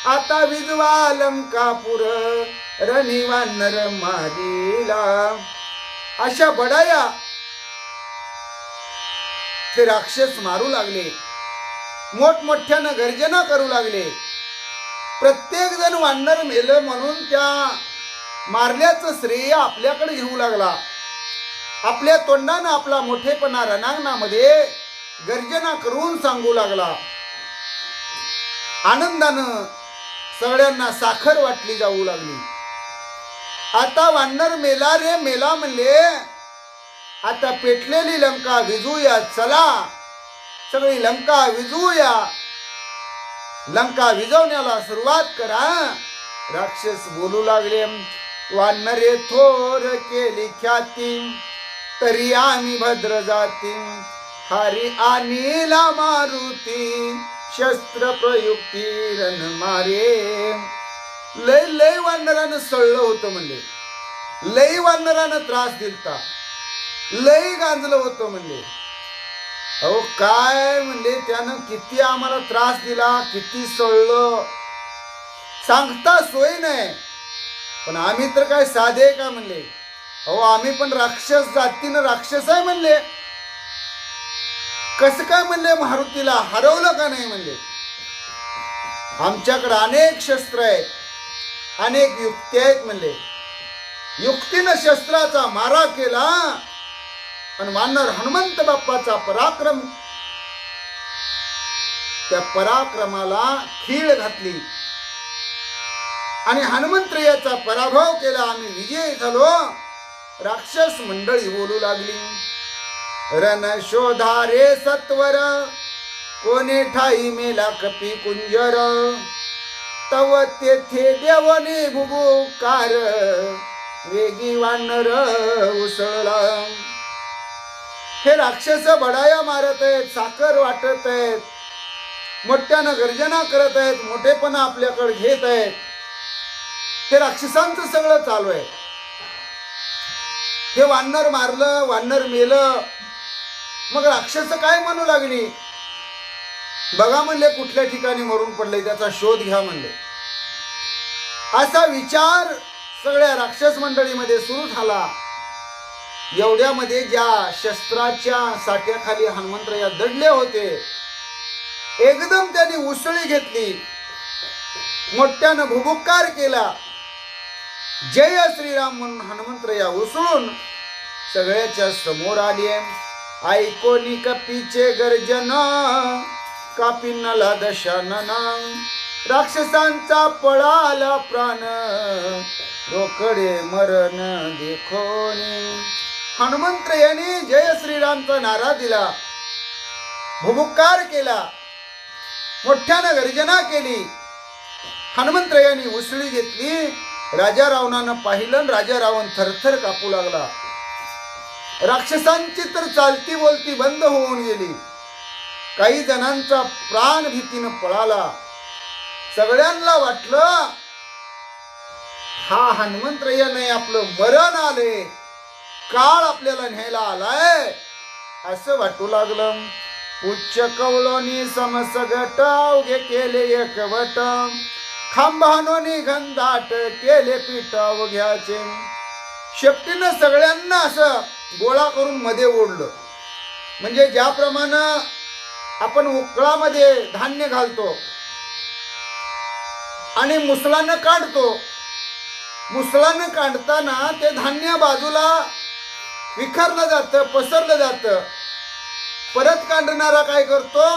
आता विजवा लंकापुर, रणी वानर मारीला. अशा बडाया ते राक्षस मारू लागले, मोठमोठ्यानं गर्जना करू लागले. प्रत्येक जण वानर मेलं म्हणून त्या मारल्याचं श्रेय आपल्याकडे घेऊ लागला. आपल्या तोंडानं आपला मोठेपणा रणांगणामध्ये गर्जना करून सांगू लागला. आनंदानं सगळ्यांना साखर वाटली जाऊ लागली. आता वानर मेला रे मेला म्हणले, आता पेटलेली लंका विझूया, चला सगळी लंका विझूया, लंका विझवण्याला सुरुवात करा. राक्षस बोलू लागले, वानरे थोर केली ख्याती, तरी आम्ही भद्र जाती हरी अनिला मारुती शस्त्र प्रयुक्ती रण मारे. लय लय वानरानं सळलं होतं म्हणले, लय वानरानं त्रास दिलता, लय गांजलं होतं म्हणले. अहो काय म्हणले त्यानं किती आम्हाला त्रास दिला, किती सळलं सांगता सोय नाही. पण आम्ही तर काय साधे का म्हणले. अहो आम्ही पण राक्षस जातीनं राक्षस आहे म्हणले. कसं काय म्हणले मारुतीला हरवलं का नाही म्हणले. आमच्याकडे अनेक शस्त्र आहेत, अनेक युक्ती आहेत म्हणले. युक्तीनं शस्त्राचा मारा केला आणि वानर हनुमंत बाप्पाचा पराक्रम, त्या पराक्रमाला खीळ घातली आणि हनुमंतरायाचा पराभव केला. आम्ही विजयी झालो. राक्षस मंडळी बोलू लागली, रण शोधा रे सत्वर कोणे ठाई मेला कपी कुंजर. तव तेथे देवने भुभुकार वेगी वानर उसळला. हे राक्षस बडाया मारत आहेत, साखर वाटत आहेत, मोठ्यानं गर्जना करत आहेत, मोठेपणा आपल्याकडे घेत आहेत. हे राक्षसांचं सगळं चालू आहे. हे वानर मारलं, वानर मेलं. मग राक्षस काय म्हणू लागली, बघा म्हणले कुठल्या ठिकाणी मरून पडले, त्याचा शोध घ्या म्हणले. असा विचार सगळ्या राक्षस मंडळीमध्ये सुरू झाला. एवढ्यामध्ये ज्या शस्त्राच्या साठ्याखाली हनुमंतराया दडले होते, एकदम त्यांनी उसळी घेतली, मोठ्यानं भुभुक्कार केला, जय श्रीराम म्हणून हनुमंतराया उसळून सगळ्याच्या समोर आली. ऐकोनी कपीचे गर्जन कापिनला दशानन. राक्षसांचा पळाला प्राण रोकडे मरण देखोनी. हनुमंतरायाने जय श्रीरामचा नारा दिला, भुभुक्कार केला, मोठ्यानं गर्जना केली. हनुमंतरायाने उसळी घेतली. राजा रावणानं पाहिलं, राजा रावण थरथर कापू लागला. राक्षसांची तर चालती बोलती बंद होऊन गेली. काही जणांचा प्राण भीतीनं पळाला. सगळ्यांना वाटलं हा हनुमंतराया नाही, आपलं मरण आले, काळ आपल्याला न्यायला आलाय असं वाटू लागलं. उच्च कवलोनी समसगट अवघे केले एकवट. खांबानोनी घनदाट केले पीठ अवघ्याचे. शेपटीनं सगळ्यांना असं गोळा करून मध्ये ओढलं. म्हणजे ज्याप्रमाणे आपण उकळामध्ये धान्य घालतो आणि मुसलानं काढतो, मुसलानं काढताना ते धान्य बाजूला विखरलं जातं, पसरलं जातं. परत काढणारा काय करतो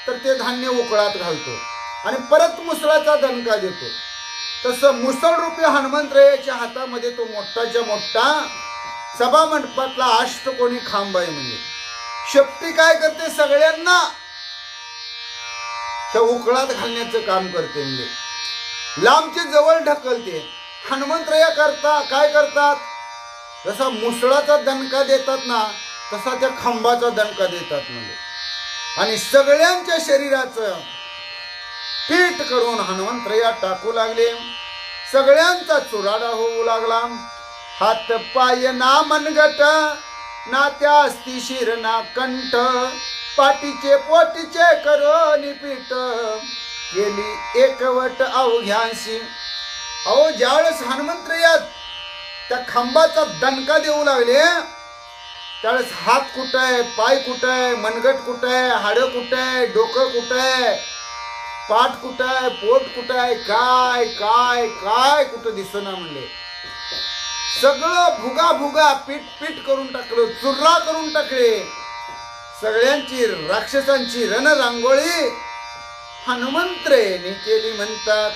तर ते धान्य उकळात घालतो आणि परत मुसळाचा दणका देतो. तसं मुसळ रूपी हनुमंतरायाच्या हातामध्ये तो मोठाच्या मोठा सभा मंडपातला अष्टकोनी खांब आहे. म्हणजे शेपटी काय करते, सगळ्यांना त्या उकळात घालण्याचं काम करते. म्हणजे लांबचे जवळ ढकलते. हनुमंतराया करता काय करतात, जसा मुसळाचा दणका देतात ना तसा त्या खांबाचा दणका देतात. म्हणजे आणि सगळ्यांच्या शरीराचं पीठ करून हनुमंतराया टाकू लागले. सगळ्यांचा चुराडा होऊ लागला. हात पाय ना मनगट ना त्या अस्ति शिर ना कंठ. पाठीचे पोटीचे करोनी पीठ केली एकवट अवघ्यांशी. अहो ज्यावेळेस हनुमंतराया त्या खांबाचा दणका देऊ लागले त्यावेळेस हात कुठं आहे, पाय कुठं आहे, मनगट कुठं आहे, हाडं कुठं आहे, डोकं कुठं आहे, पाठ कुठं आहे, पोट कुठं आहे, काय काय काय कुठं दिसना म्हणले. सगळं भुगा भुगा पीठ पीठ करून टाकलं, चुर्रा करून टाकले. सगळ्यांची राक्षसांची रणरांगोळी हनुमंतरायाने केली. म्हणतात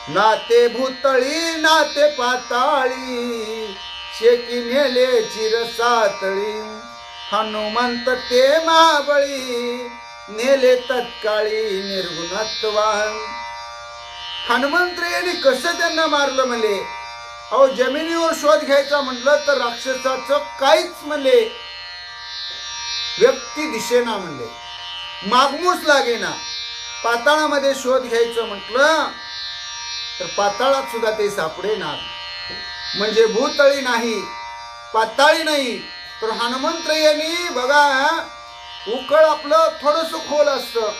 नाते भूतळी नाते पाताळी शेकी नेले चिरसातळी. हनुमंत ते महाबळी नेले तत्काळी निर्गुणत्वा. हनुमंतरायाने कसं त्यांना मारलं म्हणले. अहो जमिनीवर शोध घ्यायचा म्हटलं तर राक्षसाचं काहीच म्हणले व्यक्ती दिसेना म्हणले, मागमूस लागेना. पाताळामध्ये शोध घ्यायचं म्हटलं तर पाताळात सुद्धा ते सापडेना. म्हणजे भूतळी नाही, पाताळी नाही. तर हनुमंतरायांनी बघा, उकळ आपलं थोडस खोल असतं,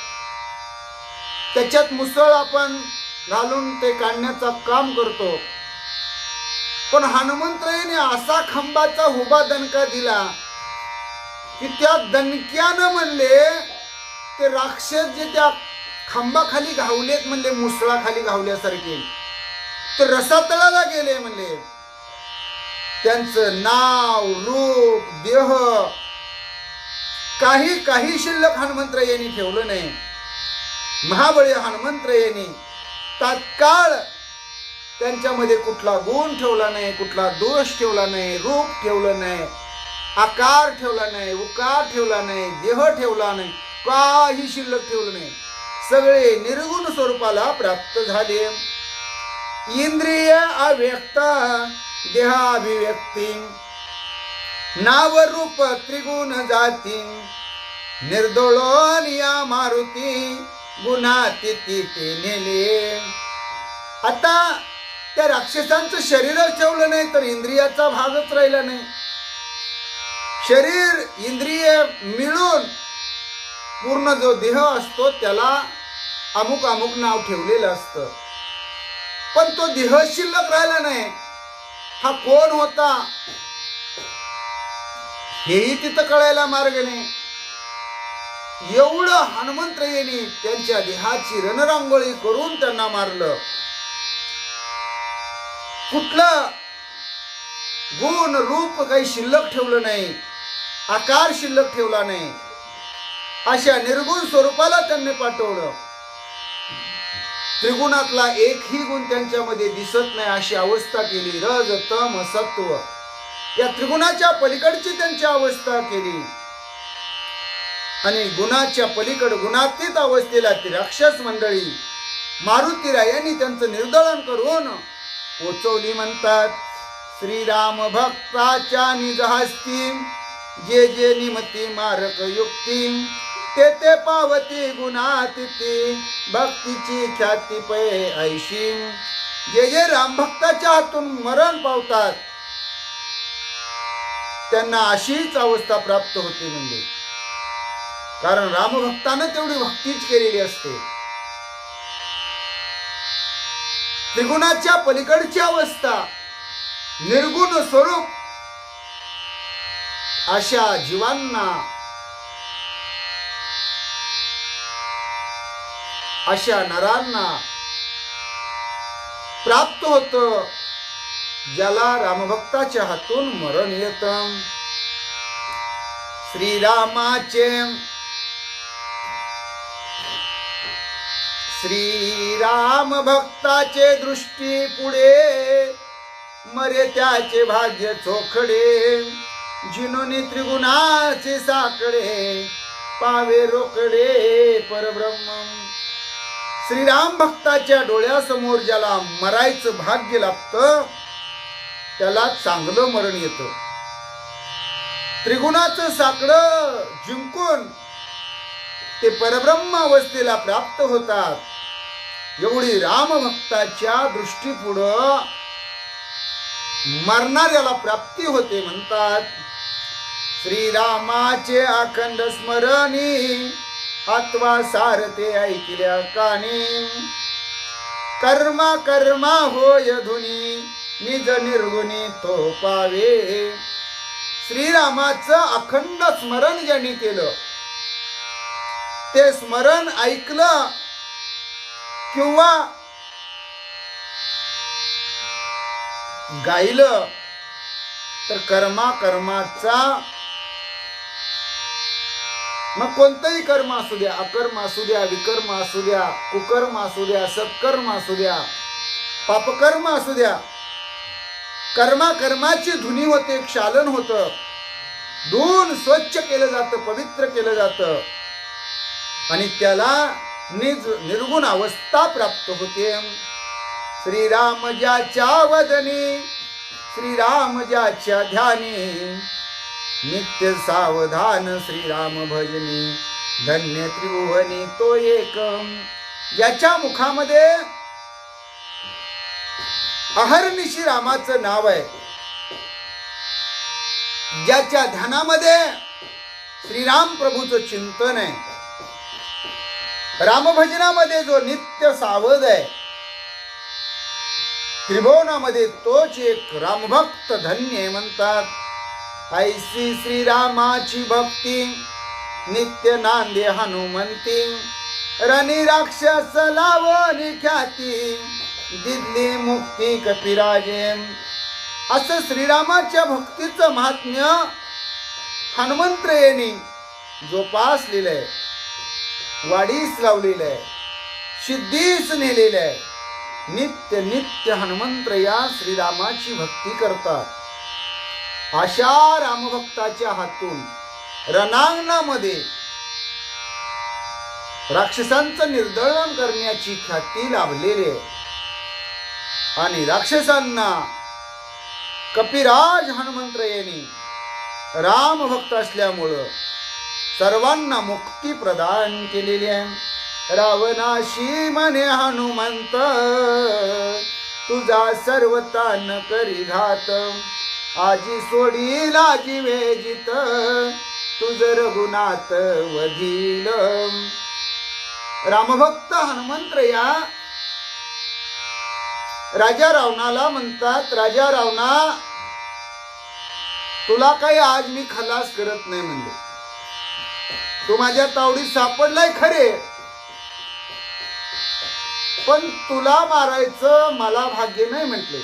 त्याच्यात मुसळ आपण घालून ते काढण्याचा काम करतो. पण हनुमंतरायांनी असा खंबाचा उभा दणका दिला की त्या दणक्यानं म्हणले ते राक्षस जे त्या खांबाखाली घावलेत म्हणले, मुसळाखाली घावल्यासारखे ते रसातळाला गेले म्हणले. त्यांचं नाव, रूप, देह काही शिल्लक हनुमंतरायांनी ठेवलं नाही. महाबळी हनुमंतरायांनी तात्काळ त्यांच्यामध्ये कुठला गुण ठेवला नाही, कुठला दोष ठेवला नाही, रूप ठेवलं नाही, आकार ठेवला नाही, उकार ठेवला नाही, देह ठेवला नाही, काही शिल्लक ठेवलं नाही. सगळे निर्गुण स्वरूपाला प्राप्त झाले. इंद्रिय अव्यक्त देहाभिव्यक्ती नाव रूप त्रिगुण जाती निर्दोळनिया मारुती गुणातीती ते नेले. आता त्या राक्षसांचं शरीरच ठेवलं नाही तर इंद्रियाचा भागच राहिला नाही. शरीर इंद्रिय मिळून पूर्ण जो देह असतो त्याला अमुक अमुक नाव ठेवलेलं असतं, पण तो देह शिल्लक राहिला नाही. हा कोण होता हेही तिथं कळायला मार्ग नाही. एवढं हनुमंतरायांनी त्यांच्या देहाची रणरांगोळी करून त्यांना मारलं. कुठलं गुण रूप काही शिल्लक ठेवलं नाही, आकार शिल्लक ठेवला नाही. अशा निर्गुण स्वरूपाला त्यांनी पाठवलं. त्रिगुणातला एकही गुण त्यांच्यामध्ये दिसत नाही अशी अवस्था केली. रज तम सत्व या त्रिगुणाच्या पलीकडची त्यांची अवस्था केली. आणि गुणाच्या पलीकड गुणातीत अवस्थेला ती राक्षस मंडळी मारुतीरायांनी त्यांचं निर्दळन करून पोचवली. म्हणतात श्रीराम भक्ताच्या निज हस्ती जे जे निमती मारक युक्ती ते ते पावती गुणातीती भक्तीची ख्याती पै ऐशी. जे जे राम भक्ताच्या हातून मरण पावतात त्यांना अशीच अवस्था प्राप्त होते. म्हणजे कारण रामभक्तानं तेवढी भक्तीच केलेली असते. त्रिगुणाच्या पलीकडची अवस्था निर्गुण स्वरूप अशा जीवांना, अशा नरांना प्राप्त होत ज्याला रामभक्ताच्या हातून मरण येत. श्रीराम भक्ताचे दृष्टी पुढे मरे त्याचे भाग्य चोखडे जिनोनी त्रिगुणाचे साकडे पावे रोकडे परब्रह्म. श्रीराम भक्ताच्या डोळ्यासमोर ज्याला मरायचं भाग्य लागतं त्याला चांगलं मरण येतं. त्रिगुणाचं साकडं जिंकून ते परब्रह्म अवस्थेला प्राप्त होतात. एवढी रामभक्ताच्या दृष्टीपुढं मरणाऱ्याला प्राप्ती होते. म्हणतात श्रीरामाचे अखंड स्मरणी आत्वा सारते ऐकल्या कानी कर्मा कर्मा होय धुनी निज निर्गुणी तो पावे. श्रीरामाचं अखंड स्मरण ज्यांनी केलं ते स्मरण ऐकलं किंवा गायलं तर कर्मा कर्माचा, मग कोणतंही कर्म असू द्या, अकर्म असू द्या, विकर्म असू द्या, कुकर्म असू द्या, सत्कर्म असू द्या, पापकर्म असू द्या, कर्मा कर्माची धुनी होते, क्षालन होतं, धुवून स्वच्छ केलं जातं, पवित्र केलं जातं आणि त्याला निर्गुण अवस्था प्राप्त होते. श्रीराम ज्याच्या वदनी श्रीराम ज्याच्या ध्यानी, नित्य सावधान श्रीराम भजनी, धन्य त्रिभुवनी तो एक. ज्याच्या मुखामध्ये अहर्निशी रामाचं नाव आहे, ज्याच्या ध्यानामध्ये श्रीराम प्रभूचं चिंतन आहे, रामभजनामध्ये जो नित्य सावध आहे, त्रिभुवनामध्ये तोच एक रामभक्त धन्य म्हणतात. ऐसी श्रीरामाची भक्ती नित्य नांदे हनुमंती, रणी राक्षस लावणी ख्याती, दिल्ली मुक्ती कपिराजे. असं श्रीरामाच्या भक्तीचं महात्म्य हनुमंतरायांनी जोपासलेलं आहे, वाढीस लावलेलं आहे, सिद्धीस नेलेलं आहे. नित्य नित्य हनुमंतराया श्रीरामाची भक्ती करतात. अशा रामभक्ताच्या हातून रणांगणामध्ये राक्षसांचं निर्दळन करण्याची ख्याती लाभलेली आहे. आणि राक्षसांना कपिराज हनुमंतरायांनी रामभक्त असल्यामुळं सर्वांना मुक्ती प्रदान केलेली आहे. रावणाशी म्हणे हनुमंत, तुझा सर्वतान करी घात, आजी सोडील जीवे जित, तुझ रघुनाथ वधील. रामभक्त हनुमंतराया राजा रावणाला म्हणतात, राजा रावणा तुला काही आज मी खलास करत नाही म्हणले. तू माझ्या तावडीत सापडलाय खरे, पण तुला मारायचं मला भाग्य नाही म्हटले.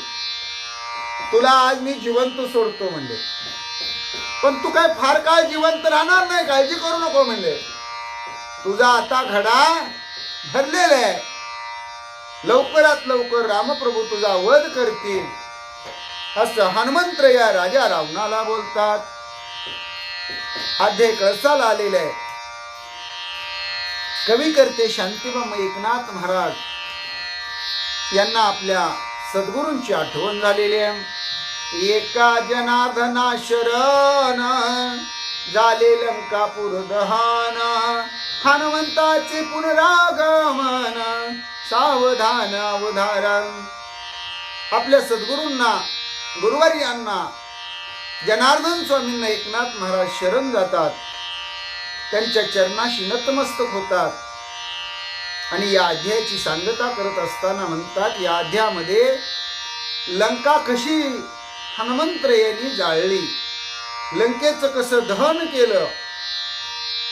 तुला आज मी जिवंत सोडतो म्हणले, पण तू काय फार काळ जिवंत राहणार नाही, काळजी करू नको म्हणले. तुझा आता घडा भरलेला आहे, लवकरात लवकर रामप्रभू तुझा वध करतील असं हनुमंतराया राजा रावणाला बोलतात. अध्याय कळसाला आलेले आहे. कवी करते शांतीबम एकनाथ महाराज यांना आपल्या सद्गुरूंची आठवण झालेली आहे. एका जनार्दना शरण झाले लंकापूर दहन, हनुमंताचे पुनरागमन सावधान अवधारण. आपल्या सद्गुरूंना गुरुवार्यांना जनार्दन स्वामींना एकनाथ महाराज शरण जातात, त्यांच्या चरणाशी नतमस्तक होतात. आणि या अध्यायाची सांगता करत असताना म्हणतात, या अध्यायामध्ये लंका कशी हनुमंतरायांनी जाळली, लंकेचं कसं दहन केलं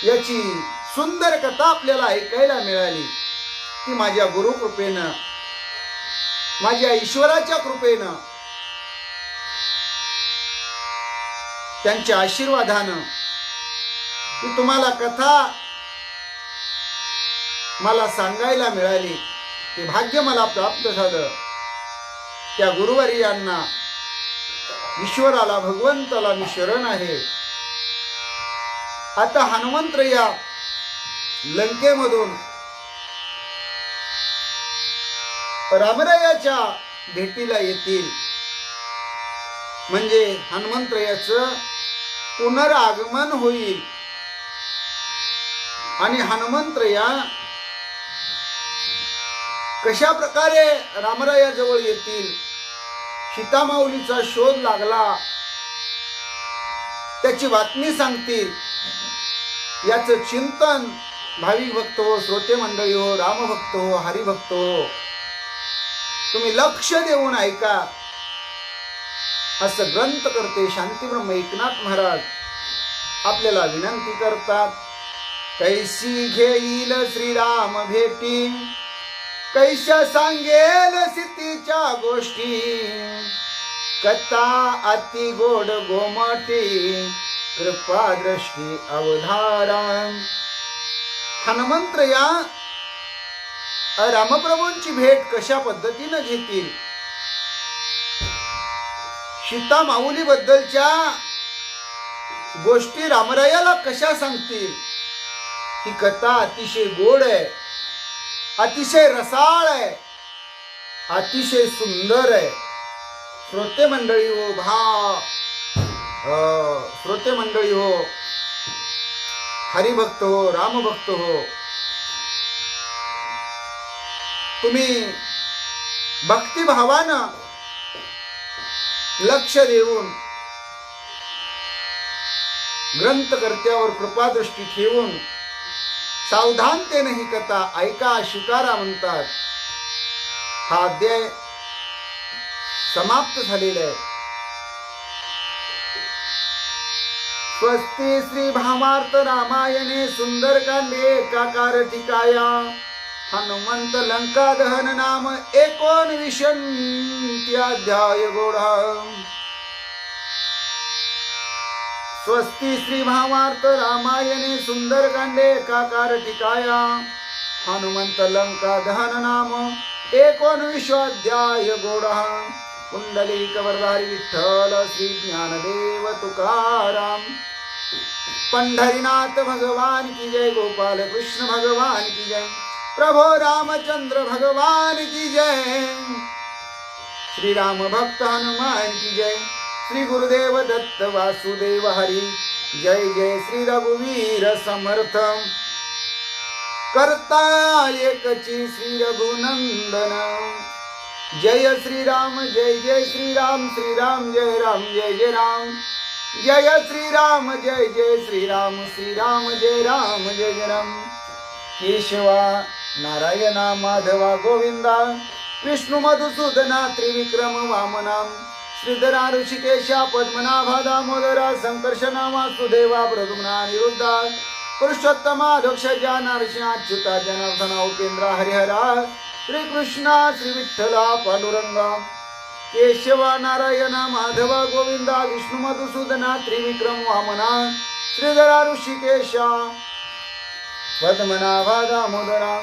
याची सुंदर कथा आपल्याला ऐकायला मिळाली. ती माझ्या गुरुकृपेनं, माझ्या ईश्वराच्या कृपेनं, त्यांच्या आशीर्वादानं ती तुम्हाला कथा मला सांगायला मिळाली. ते भाग्य मला प्राप्त झालं. त्या गुरुवर्यांना, ईश्वराला, भगवंताला मी शरण आहे. आता हनुमंतराया लंकेमधून रामरायाच्या भेटीला येतील, म्हणजे हनुमंतरायाचं पुनरागमन होईल. आणि हनुमंतराया कशा प्रकारे रामरायाजवळ येतील, सीतामाऊलीचा शोध लागला त्याची बातमी सांगतील, याचं चिंतन भाविक भक्त हो, श्रोते मंडळी हो, रामभक्त हो, हरिभक्त हो, तुम्ही लक्ष देऊन ऐका असं ग्रंथ करते शांतीब्रह्म एकनाथ महाराज आपल्याला विनंती करतात. कैसी घेईल श्रीराम भेटी, कैशा सांगेल सीतेच्या गोष्टी, कथा अति गोड गोमटी, कृपा दृष्टी अवधारा. हनुमंतराया रामप्रभूंची भेट कशा पद्धतीनं घेतील, सीता माऊली बद्दलच्या गोष्टी रामरायाला कशा सांगतील, ही कथा अतिशय गोड आहे, अतिशय रसाळ आहे, अतिशय सुंदर आहे. श्रोते मंडळी हो, श्रोते मंडळी हो, हरिभक्त हो, रामभक्त हो, तुम्ही भक्तिभावानं लक्ष देऊन ग्रंथकर्त्यावर कृपादृष्टी ठेवून सावधानतेने ही कथा ऐका, स्वीकारा म्हणतात. हा अध्याय समाप्त झालेला आहे. स्वस्ति श्री भावार्थ रामायणे सुंदरकांडे एकाकार टिकाया हनुमंत लंका दहन नाम 19 अध्याय गोढा. स्वस्ति श्री भावार्थ रामायणे सुंदरकांडे एकाकार टिकाया हनुमंत लंका दहन नाम 19 अध्याय गोढा. कुंडलिक वरदारी विठ्ठल श्री ज्ञानदेव तुकाराम. पंढरीनाथ भगवान की जय. गोपाल कृष्ण भगवान की जय. प्रभो रामचंद्र भगवान की जय. श्री राम भक्त हनुमान की जय. श्री गुरुदेव दत्त वासुदेव हरी. जय जय श्री रघुवीर समर्थ. करता एकची श्री रघुनंदन. जय श्री राम जय जय श्री राम. श्री राम जय राम जय जय राम. जय श्री राम जय जय श्री राम. श्री राम जय राम जय जय राम. केशवा नारायणा माधवा गोविंदा विष्णु मधुसूदना त्रिविक्रम वामना श्रीधरा ऋषिकेशा पद्मनाभा दामोदरा संकर्षणा वासुदेवा प्रद्युम्ना अनिरुद्धा पुरुषोत्तमा दक्षजा नरसिंहा अच्युता जनार्दना उपेंद्रा हरिहरा श्री कृष्णा श्री विठ्ठला पांडुरंगा. केशवा नारायणा माधवा गोविंदा विष्णु मधुसूदना त्रिविक्रम वामना श्रीधरा ऋषिकेशा पद्मनाभा दामोदरा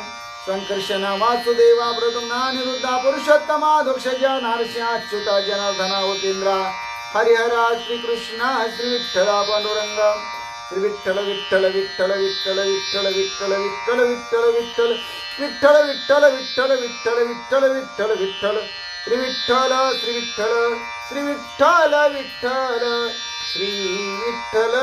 संकर्षणा वासुदेवा प्रद्युम्ना अनिरुद्धा पुरुषोत्तमा दक्षजा नरसिंहा अच्युता जनार्दना उपेंद्रा हरिहरा श्री कृष्णा श्री विठ्ठला पांडुरंगा. श्री विठ्ठल विठ्ठल विठ्ठल विठ्ठल विठ्ठल विठ्ठल विठ्ठल विठ्ठल विठ्ठल विठ्ठल विठ्ठल विठ्ठल विठ्ठल विठ्ठल विठ्ठल विठ्ठल श्री विठ्ठल श्री विठ्ठल श्री विठ्ठल विठ्ठल श्री विठ्ठल.